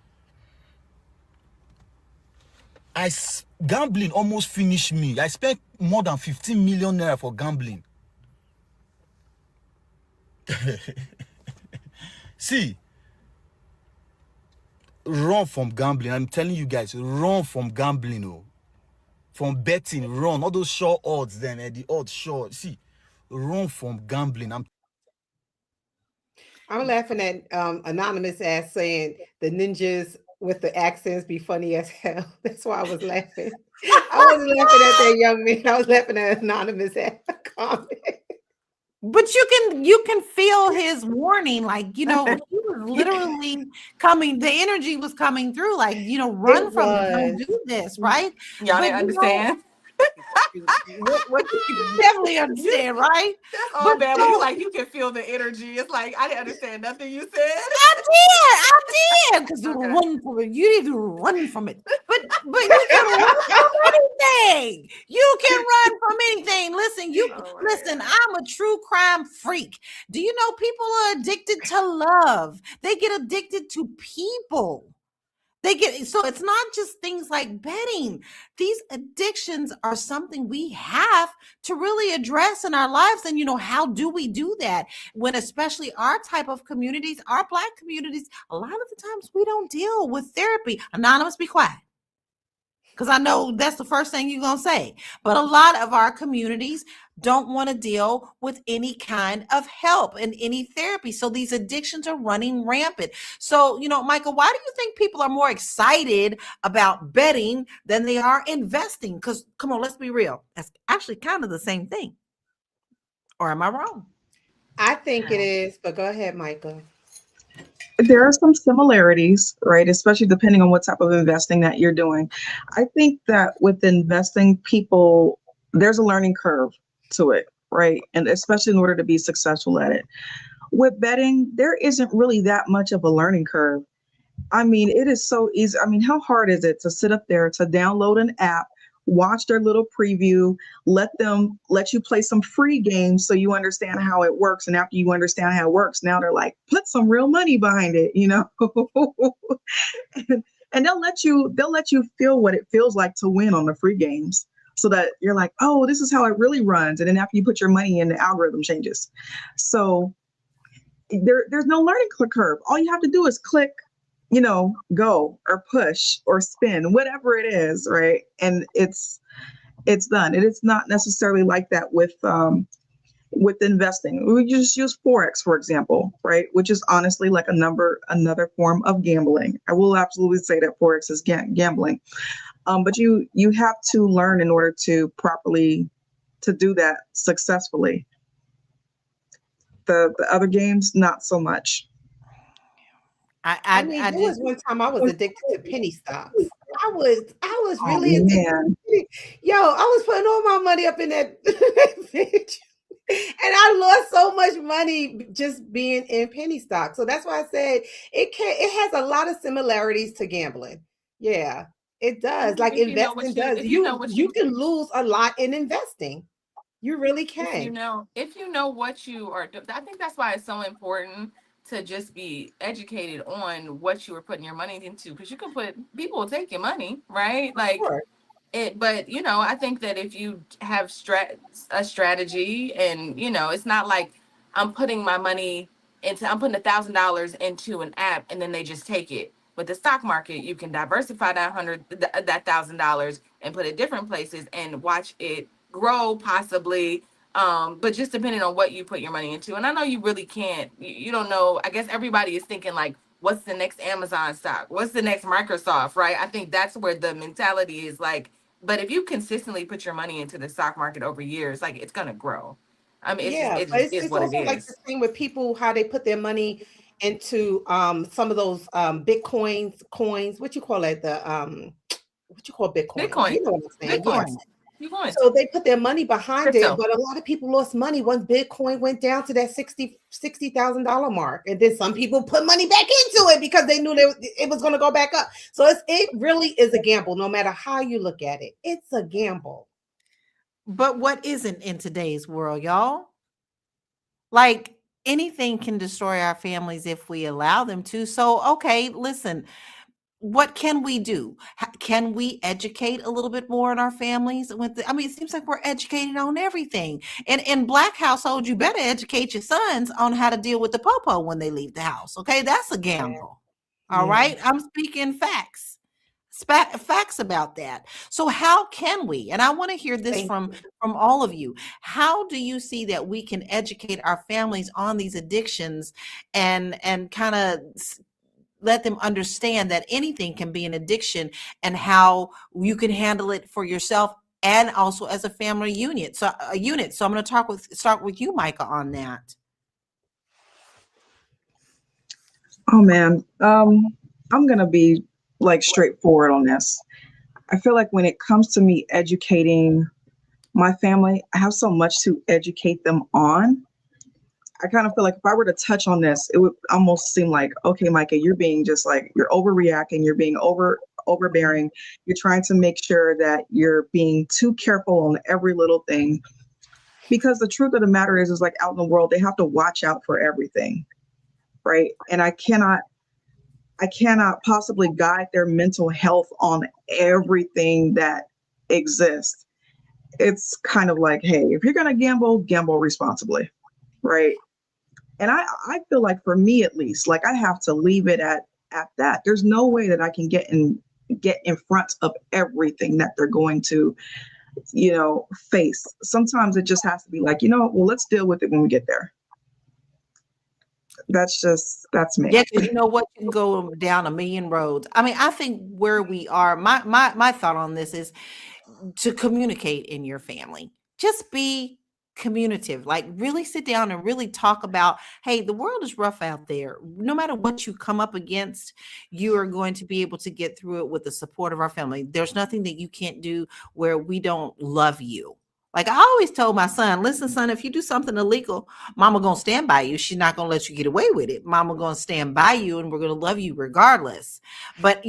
Gambling almost finished me. I spent more than 15 million naira for gambling. See, run from gambling. I'm telling you guys, run from gambling. Oh. From betting, run. All those sure odds then, the odds sure. See, run from gambling. I'm laughing at anonymous ass saying the ninjas with the accents be funny as hell. That's why I was laughing. I wasn't laughing at that young man. I was laughing at anonymous ass comment. But you can feel his warning, like, he was literally coming, the energy was coming through, like, run It from it, don't was. do this, right? Y'all But didn't understand. what you definitely understand, right? That's all But bad. When you so like, you can feel the energy. It's like I didn't understand nothing you said. I did, because you Okay. run from it. You need to run from it. But you can run from anything. You can run from anything. Listen, Oh my listen. God. I'm a true crime freak. Do you know people are addicted to love? They get addicted to people. So it's not just things like betting. These addictions are something we have to really address in our lives. And how do we do that when especially our type of communities, our Black communities, a lot of the times we don't deal with therapy. Anonymous, be quiet. Because I know that's the first thing you're going to say. But a lot of our communities don't want to deal with any kind of help and any therapy. So these addictions are running rampant. So, Michael, why do you think people are more excited about betting than they are investing? Because, come on, let's be real. That's actually kind of the same thing. Or am I wrong? I think it is, but go ahead, Micah. There are some similarities, right? Especially depending on what type of investing that you're doing. I think that with investing, there's a learning curve to it, right? And especially in order to be successful at it. With betting, there isn't really that much of a learning curve. I mean, it is so easy. I mean, how hard is it to sit up there to download an app, watch their little preview, let you play some free games so you understand how it works. And after you understand how it works, now they're like, put some real money behind it, and they'll let you feel what it feels like to win on the free games. So that you're like, oh, this is how it really runs. And then after you put your money in, the algorithm changes. So there's no learning curve. All you have to do is click, go or push or spin, whatever it is, right? And it's done. It is not necessarily like that with investing. We just use Forex, for example, right? Which is honestly like another form of gambling. I will absolutely say that Forex is gambling. But you have to learn in order to properly to do that successfully. The other games, not so much. I mean, I there just was one time I was addicted to penny stocks. I was Oh really addicted man. to penny. Yo, I was putting all my money up in that bitch. And I lost so much money just being in penny stock. So that's why I said it has a lot of similarities to gambling. Yeah, it does. Like If you know investing what you does. if you know what You you can lose a lot in investing. You really can. if you know what you are I think that's why it's so important to just be educated on what you are putting your money into, because you can put people will take your money, right? Of Like course. it, but I think that if you have a strategy, and it's not like I'm putting $1,000 into an app and then they just take it. With the stock market, you can diversify that $1,000 and put it different places and watch it grow possibly. But just depending on what you put your money into. And I know you really can't, you don't know. I guess everybody is thinking like, what's the next Amazon stock? What's the next Microsoft, right? I think that's where the mentality is like, but if you consistently put your money into the stock market over years, like it's gonna grow. I mean, Yeah, it but just is it's what it also like the is. same with people how they put their money into some of those bitcoins coins. What you call it? The what you call Bitcoin? Bitcoin, You know what I'm saying? Yes. Bitcoin. you going So they put their money behind it, crypto? but a lot of people lost money once Bitcoin went down to that $60,000 mark, and then some people put money back into it because they knew it was going to go back up. So it really is a gamble, no matter how you look at it. It's a gamble. But what isn't in today's world, y'all? Like anything can destroy our families if we allow them to. So, okay, listen, what can we do? Can we educate a little bit more in our families? I mean, it seems like we're educated on everything. And in Black households, you better educate your sons on how to deal with the popo when they leave the house. Okay, that's a Yeah, gamble. All yeah. right, I'm speaking facts. Facts about that. So how can we? And I want to hear this Thank from all of you. How do you see that we can educate our families on these addictions and kind of let them understand that anything can be an addiction and how you can handle it for yourself and also as a family unit. So I'm going to start with you, Micah, on that. Oh man. I'm gonna be like straightforward on this. I feel like when it comes to me educating my family, I have so much to educate them on. I kind of feel like if I were to touch on this, it would almost seem like, okay, Micah, you're being just like you're overreacting, you're being overbearing, you're trying to make sure that you're being too careful on every little thing. Because the truth of the matter is like out in the world, they have to watch out for everything, right? And I cannot possibly guide their mental health on everything that exists. It's kind of like, hey, if you're gonna gamble, gamble responsibly, right? And I feel like for me at least, like I have to leave it at that. There's no way that I can get in front of everything that they're going to, face. Sometimes it just has to be like, well, let's deal with it when we get there. That's me. Yeah, because you know what, you can go down a million roads. I mean, I think where we are, my thought on this is to communicate in your family. Just be communicative. Like really sit down and really talk about, hey, the world is rough out there. No matter what you come up against, you are going to be able to get through it with the support of our family. There's nothing that you can't do where we don't love you. Like I always told my son, listen, son, if you do something illegal, mama gonna stand by you. She's not gonna let you get away with it. Mama gonna stand by you and we're gonna love you regardless. But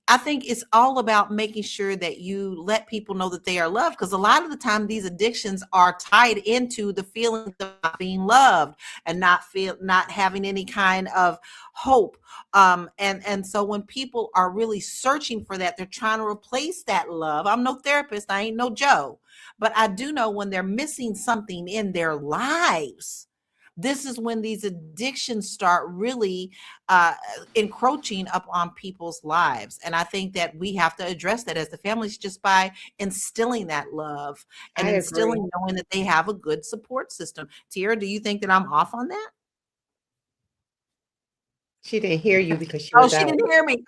I think it's all about making sure that you let people know that they are loved, because a lot of the time these addictions are tied into the feeling of not being loved and not having any kind of hope. And so when people are really searching for that, they're trying to replace that love. I'm no therapist, I ain't no Joe, but I do know when they're missing something in their lives, this is when these addictions start really uh, encroaching upon people's lives. And I think that we have to address that as the families just by instilling that love and I agree. instilling knowing that they have a good support system. Tiara, do you think that I'm off on that? She didn't hear you because she Oh, was she out. didn't hear me.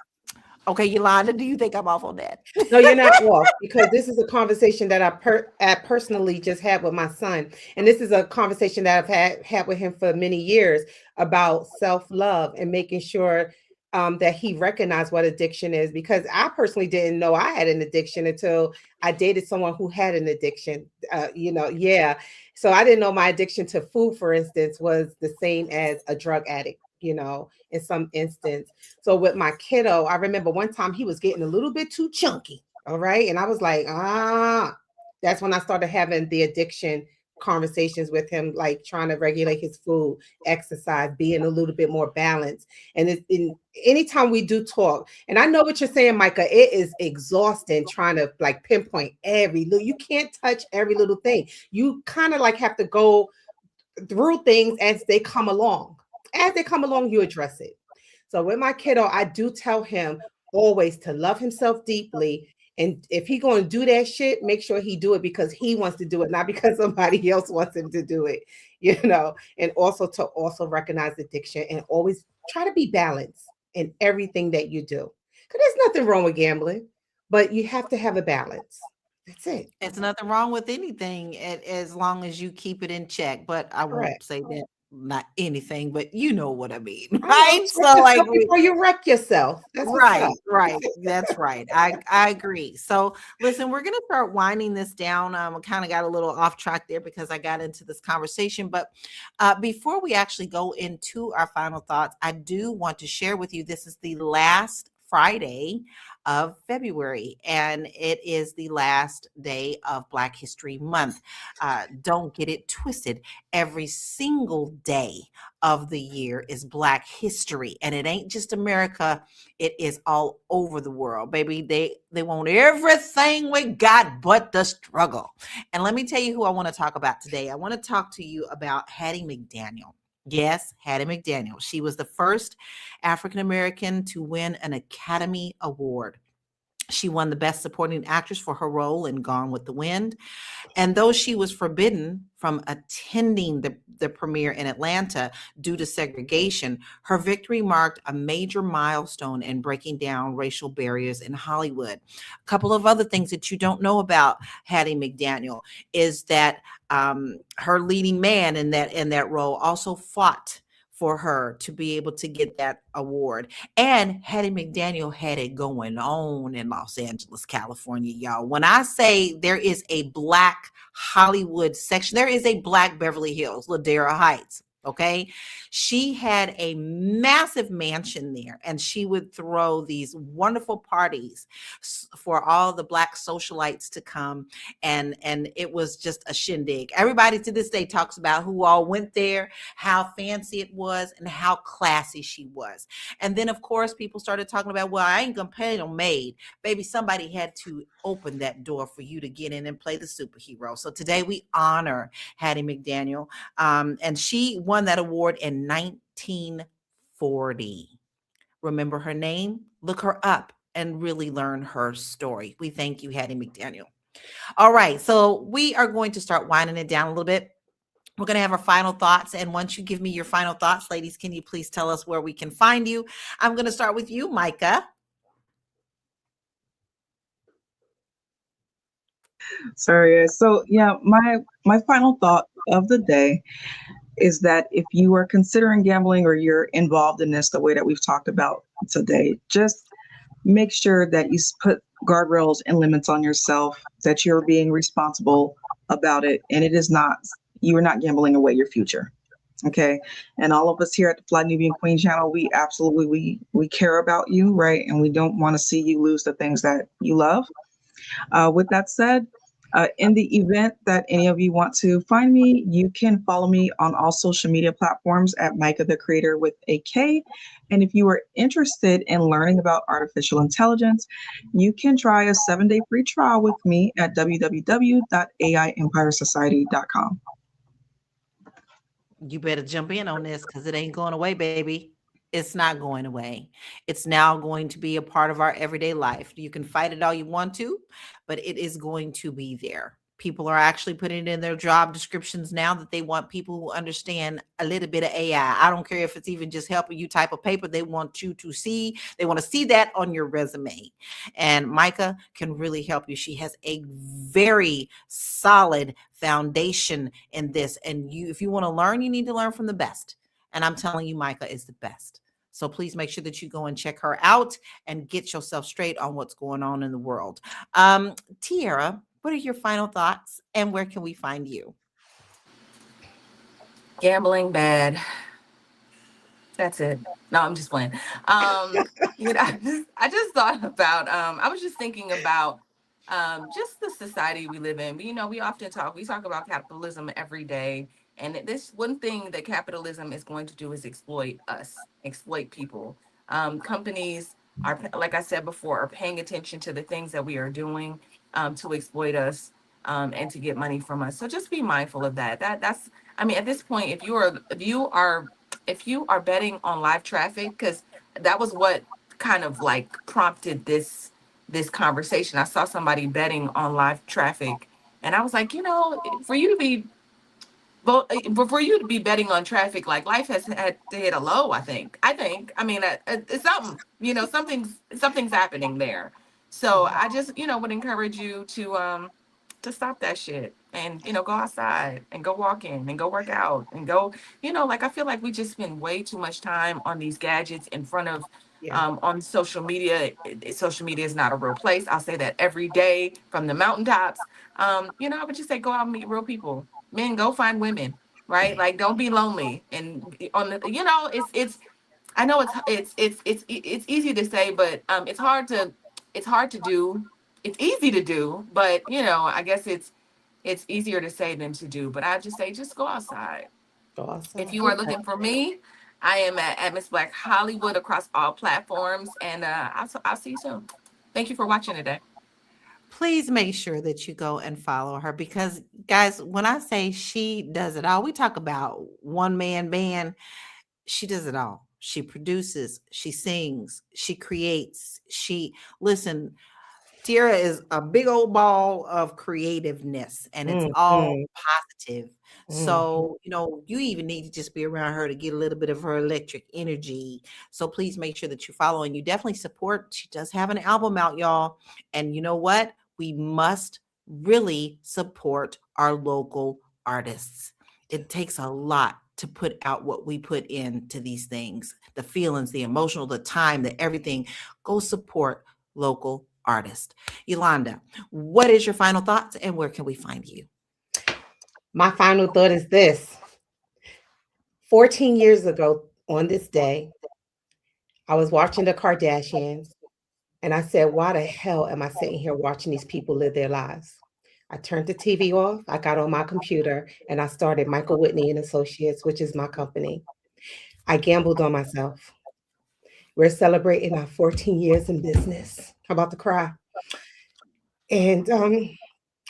Okay, Yolanda, do you think I'm off on that? No, you're not off because this is a conversation that I personally just had with my son, and this is a conversation that I've had with him for many years about self love and making sure that he recognized what addiction is, because I personally didn't know I had an addiction until I dated someone who had an addiction. Yeah. So I didn't know my addiction to food, for instance, was the same as a drug addict, in some instance. So with my kiddo, I remember one time he was getting a little bit too chunky. All right. And I was like, that's when I started having the addiction conversations with him, like trying to regulate his food, exercise, being a little bit more balanced. And anytime we do talk, and I know what you're saying, Micah, it is exhausting trying to like pinpoint every little, you can't touch every little thing. You kind of like have to go through things as they come along. As they come along, you address it. So with my kiddo, I do tell him always to love himself deeply. And if he going to do that shit, make sure he do it because he wants to do it, not because somebody else wants him to do it, and also to recognize addiction and always try to be balanced in everything that you do. Because there's nothing wrong with gambling, but you have to have a balance. That's it. It's nothing wrong with anything as long as you keep it in check. But I won't Correct. say that not anything, but you know what I mean, I know. right? Check So like yourself before you wreck yourself. That's what's up. right. That's right. I agree. So listen, we're gonna start winding this down. I kind of got a little off track there because I got into this conversation. But before we actually go into our final thoughts, I do want to share with you this is the last Friday of February, and it is the last day of Black History Month. Don't get it twisted. Every single day of the year is Black history, and it ain't just America. It is all over the world, baby. They want everything we got but the struggle. And let me tell you who I want to talk about today. I want to talk to you about Hattie McDaniel. Yes, Hattie McDaniel. She was the first African American to win an Academy Award. She won the Best Supporting Actress for her role in Gone with the Wind. And though she was forbidden from attending the premiere in Atlanta due to segregation, her victory marked a major milestone in breaking down racial barriers in Hollywood. A couple of other things that you don't know about Hattie McDaniel is that her leading man in that role also fought for her to be able to get that award. And Hattie McDaniel had it going on in Los Angeles, California, y'all. When I say there is a Black Hollywood section, there is a Black Beverly Hills, Ladera Heights. Okay. She had a massive mansion there, and she would throw these wonderful parties for all the Black socialites to come. And it was just a shindig. Everybody to this day talks about who all went there, how fancy it was, and how classy she was. And then, of course, people started talking about, well, I ain't gonna pay no maid. Baby, somebody had to open that door for you to get in and play the superhero. So today we honor Hattie McDaniel. And she won that award in 1940. Remember her name? Look her up and really learn her story. We thank you, Hattie McDaniel. All right, so we are going to start winding it down a little bit. We're going to have our final thoughts. And once you give me your final thoughts, ladies, can you please tell us where we can find you? I'm going to start with you, Micah. Sorry. So yeah, my final thought of the day is that if you are considering gambling or you're involved in this the way that we've talked about today, just make sure that you put guardrails and limits on yourself, that you're being responsible about it, and you are not gambling away your future. Okay. And all of us here at the Fly Nubian Queen channel, we absolutely, we care about you, right? And we don't want to see you lose the things that you love. With that said, in the event that any of you want to find me, you can follow me on all social media platforms at Micah the Creator with a K. And if you are interested in learning about artificial intelligence, you can try a 7-day free trial with me at www.aiempiresociety.com. You better jump in on this because it ain't going away, baby. It's not going away. It's now going to be a part of our everyday life. You can fight it all you want to, but it is going to be there. People are actually putting it in their job descriptions now that they want people who understand a little bit of AI. I don't care if it's even just helping you type a paper. They want to see that on your resume. And Micah can really help you. She has a very solid foundation in this. And if you want to learn, you need to learn from the best. And I'm telling you, Micah is the best. So please make sure that you go and check her out and get yourself straight on what's going on in the world. Tiara, what are your final thoughts and where can we find you? Gambling bad. That's it. No, I'm just playing. I just thought about I was just thinking about just the society we live in. We often talk about capitalism every day. And this one thing that capitalism is going to do is exploit us, exploit people. Companies are, like I said before, are paying attention to the things that we are doing to exploit us and to get money from us. So just be mindful of that. That's I mean, at this point, if you are betting on live traffic, because that was what kind of like prompted this conversation. I saw somebody betting on live traffic, and I was like, for you to be for you to be betting on traffic, like life has had to hit a low. I mean, it's something. Something's happening there. So I just would encourage you to stop that shit and go outside and go walk in and go work out and go like I feel like we just spend way too much time on these gadgets in front of Yeah. on social media. Social media is not a real place. I'll say that every day from the mountaintops. I would just say go out and meet real people. Men, go find women, right? Like don't be lonely. And on the it's I know it's easy to say, but it's hard to do. It's easy to do, but I guess it's easier to say than to do. But I just say just go outside. Go If outside. you are Okay. looking for me, I am at Miss Black Hollywood across all platforms, and I'll see you soon. Thank you for watching today. Please make sure that you go and follow her because, guys, when I say she does it all, we talk about one man band. She does it all. She produces, she sings, she creates, listen, Tiara is a big old ball of creativeness and it's all Mm, positive. mm. So, you even need to just be around her to get a little bit of her electric energy. So please make sure that you follow and you definitely support. She does have an album out, y'all. And you know what? We must really support our local artists. It takes a lot to put out what we put into these things, the feelings, the emotional, the time, the everything. Go support local artists. Yolanda, what is your final thoughts and where can we find you? My final thought is this. 14 years ago on this day, I was watching the Kardashians and I said, why the hell am I sitting here watching these people live their lives? I turned the TV off, I got on my computer, and I started Michael Whitney and Associates, which is my company. I gambled on myself. We're celebrating our 14 years in business. I'm about to cry. And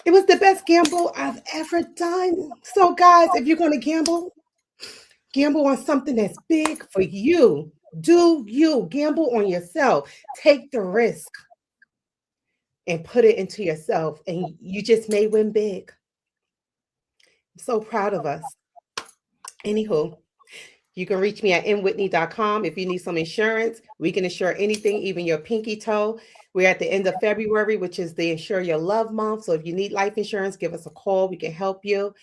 it was the best gamble I've ever done. So, guys, if you're going to gamble on something that's big for you. Do you gamble on yourself? Take the risk and put it into yourself, and you just may win big. I'm so proud of us. Anywho, you can reach me at mwhitney.com if you need some insurance. We can insure anything, even your pinky toe. We're at the end of February, which is the Insure Your Love month. So if you need life insurance, give us a call. We can help you.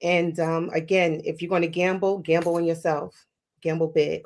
And again, if you're going to gamble on yourself. Gamble big.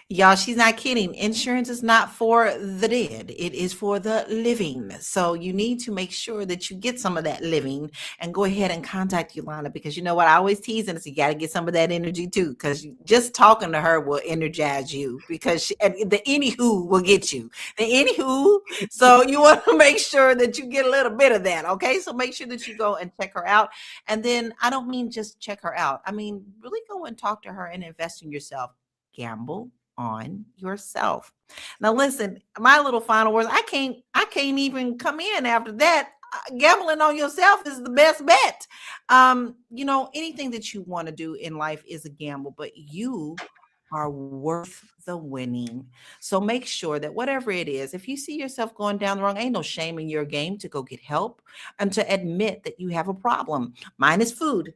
Y'all, she's not kidding. Insurance is not for the dead. It is for the living. So you need to make sure that you get some of that living and go ahead and contact Yolanda because you know what? I always tease and say you got to get some of that energy too because just talking to her will energize you because the anywho will get you. The anywho. So you want to make sure that you get a little bit of that. Okay. So make sure that you go and check her out. And then I don't mean just check her out. I mean, really go and talk to her and invest in yourself. Gamble on yourself. Now listen, my little final words, I can't even come in after that. Gambling on yourself is the best bet. Anything that you want to do in life is a gamble, but you are worth the winning. So make sure that whatever it is, if you see yourself going down the wrong, ain't no shame in your game to go get help and to admit that you have a problem. Mine is food.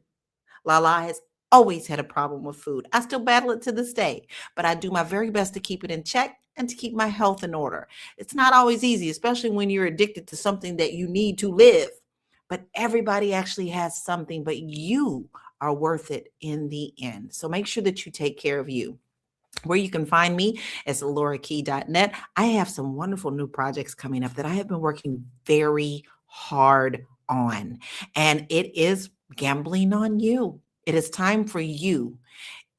Lala has always had a problem with food. I still battle it to this day, but I do my very best to keep it in check and to keep my health in order. It's not always easy, especially when you're addicted to something that you need to live. But everybody actually has something, but you are worth it in the end. So make sure that you take care of you. Where you can find me is laurakey.net. I have some wonderful new projects coming up that I have been working very hard on, and it is gambling on you. It is time for you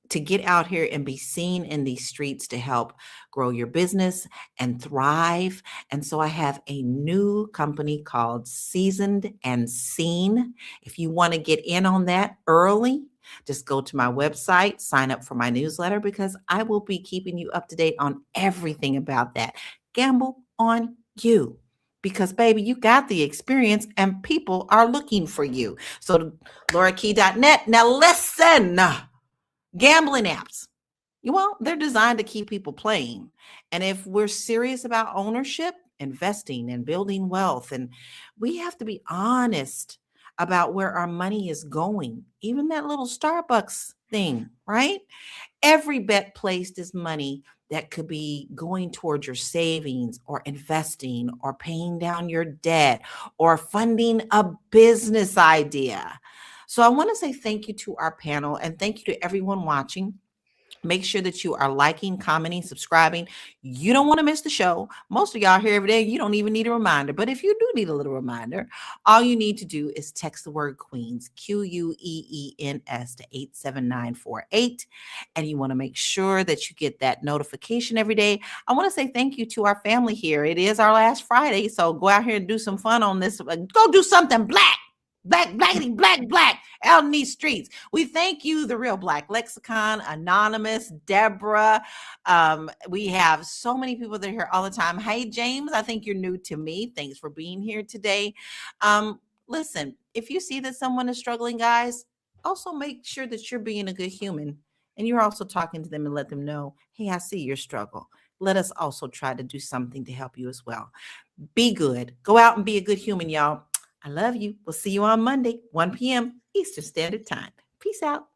to get out here and be seen in these streets to help grow your business and thrive. And so I have a new company called Seasoned and Seen. If you want to get in on that early, just go to my website, sign up for my newsletter, because I will be keeping you up to date on everything about that. Gamble on you. Because, baby, you got the experience and people are looking for you. So, laurakey.net. Now, listen. Gambling apps, well, they're designed to keep people playing. And if we're serious about ownership, investing, and building wealth, and we have to be honest about where our money is going, even that little Starbucks thing, right? Every bet placed is money that could be going towards your savings or investing or paying down your debt or funding a business idea. So I want to say thank you to our panel and thank you to everyone watching. Make sure that you are liking, commenting, subscribing. You don't want to miss the show. Most of y'all here every day, you don't even need a reminder. But if you do need a little reminder, all you need to do is text the word Queens, Queens, to 87948. And you want to make sure that you get that notification every day. I want to say thank you to our family here. It is our last Friday, so go out here and do some fun on this. Go do something black. Black out in these streets. We thank you, the Real Black Lexicon, Anonymous, Debra. We have so many people that are here all the time. Hey, James, I think you're new to me. Thanks for being here today. Listen, if you see that someone is struggling, guys, also make sure that you're being a good human and you're also talking to them and let them know, hey, I see your struggle. Let us also try to do something to help you as well. Be good. Go out and be a good human, y'all. I love you. We'll see you on Monday, 1 p.m. Eastern Standard Time. Peace out.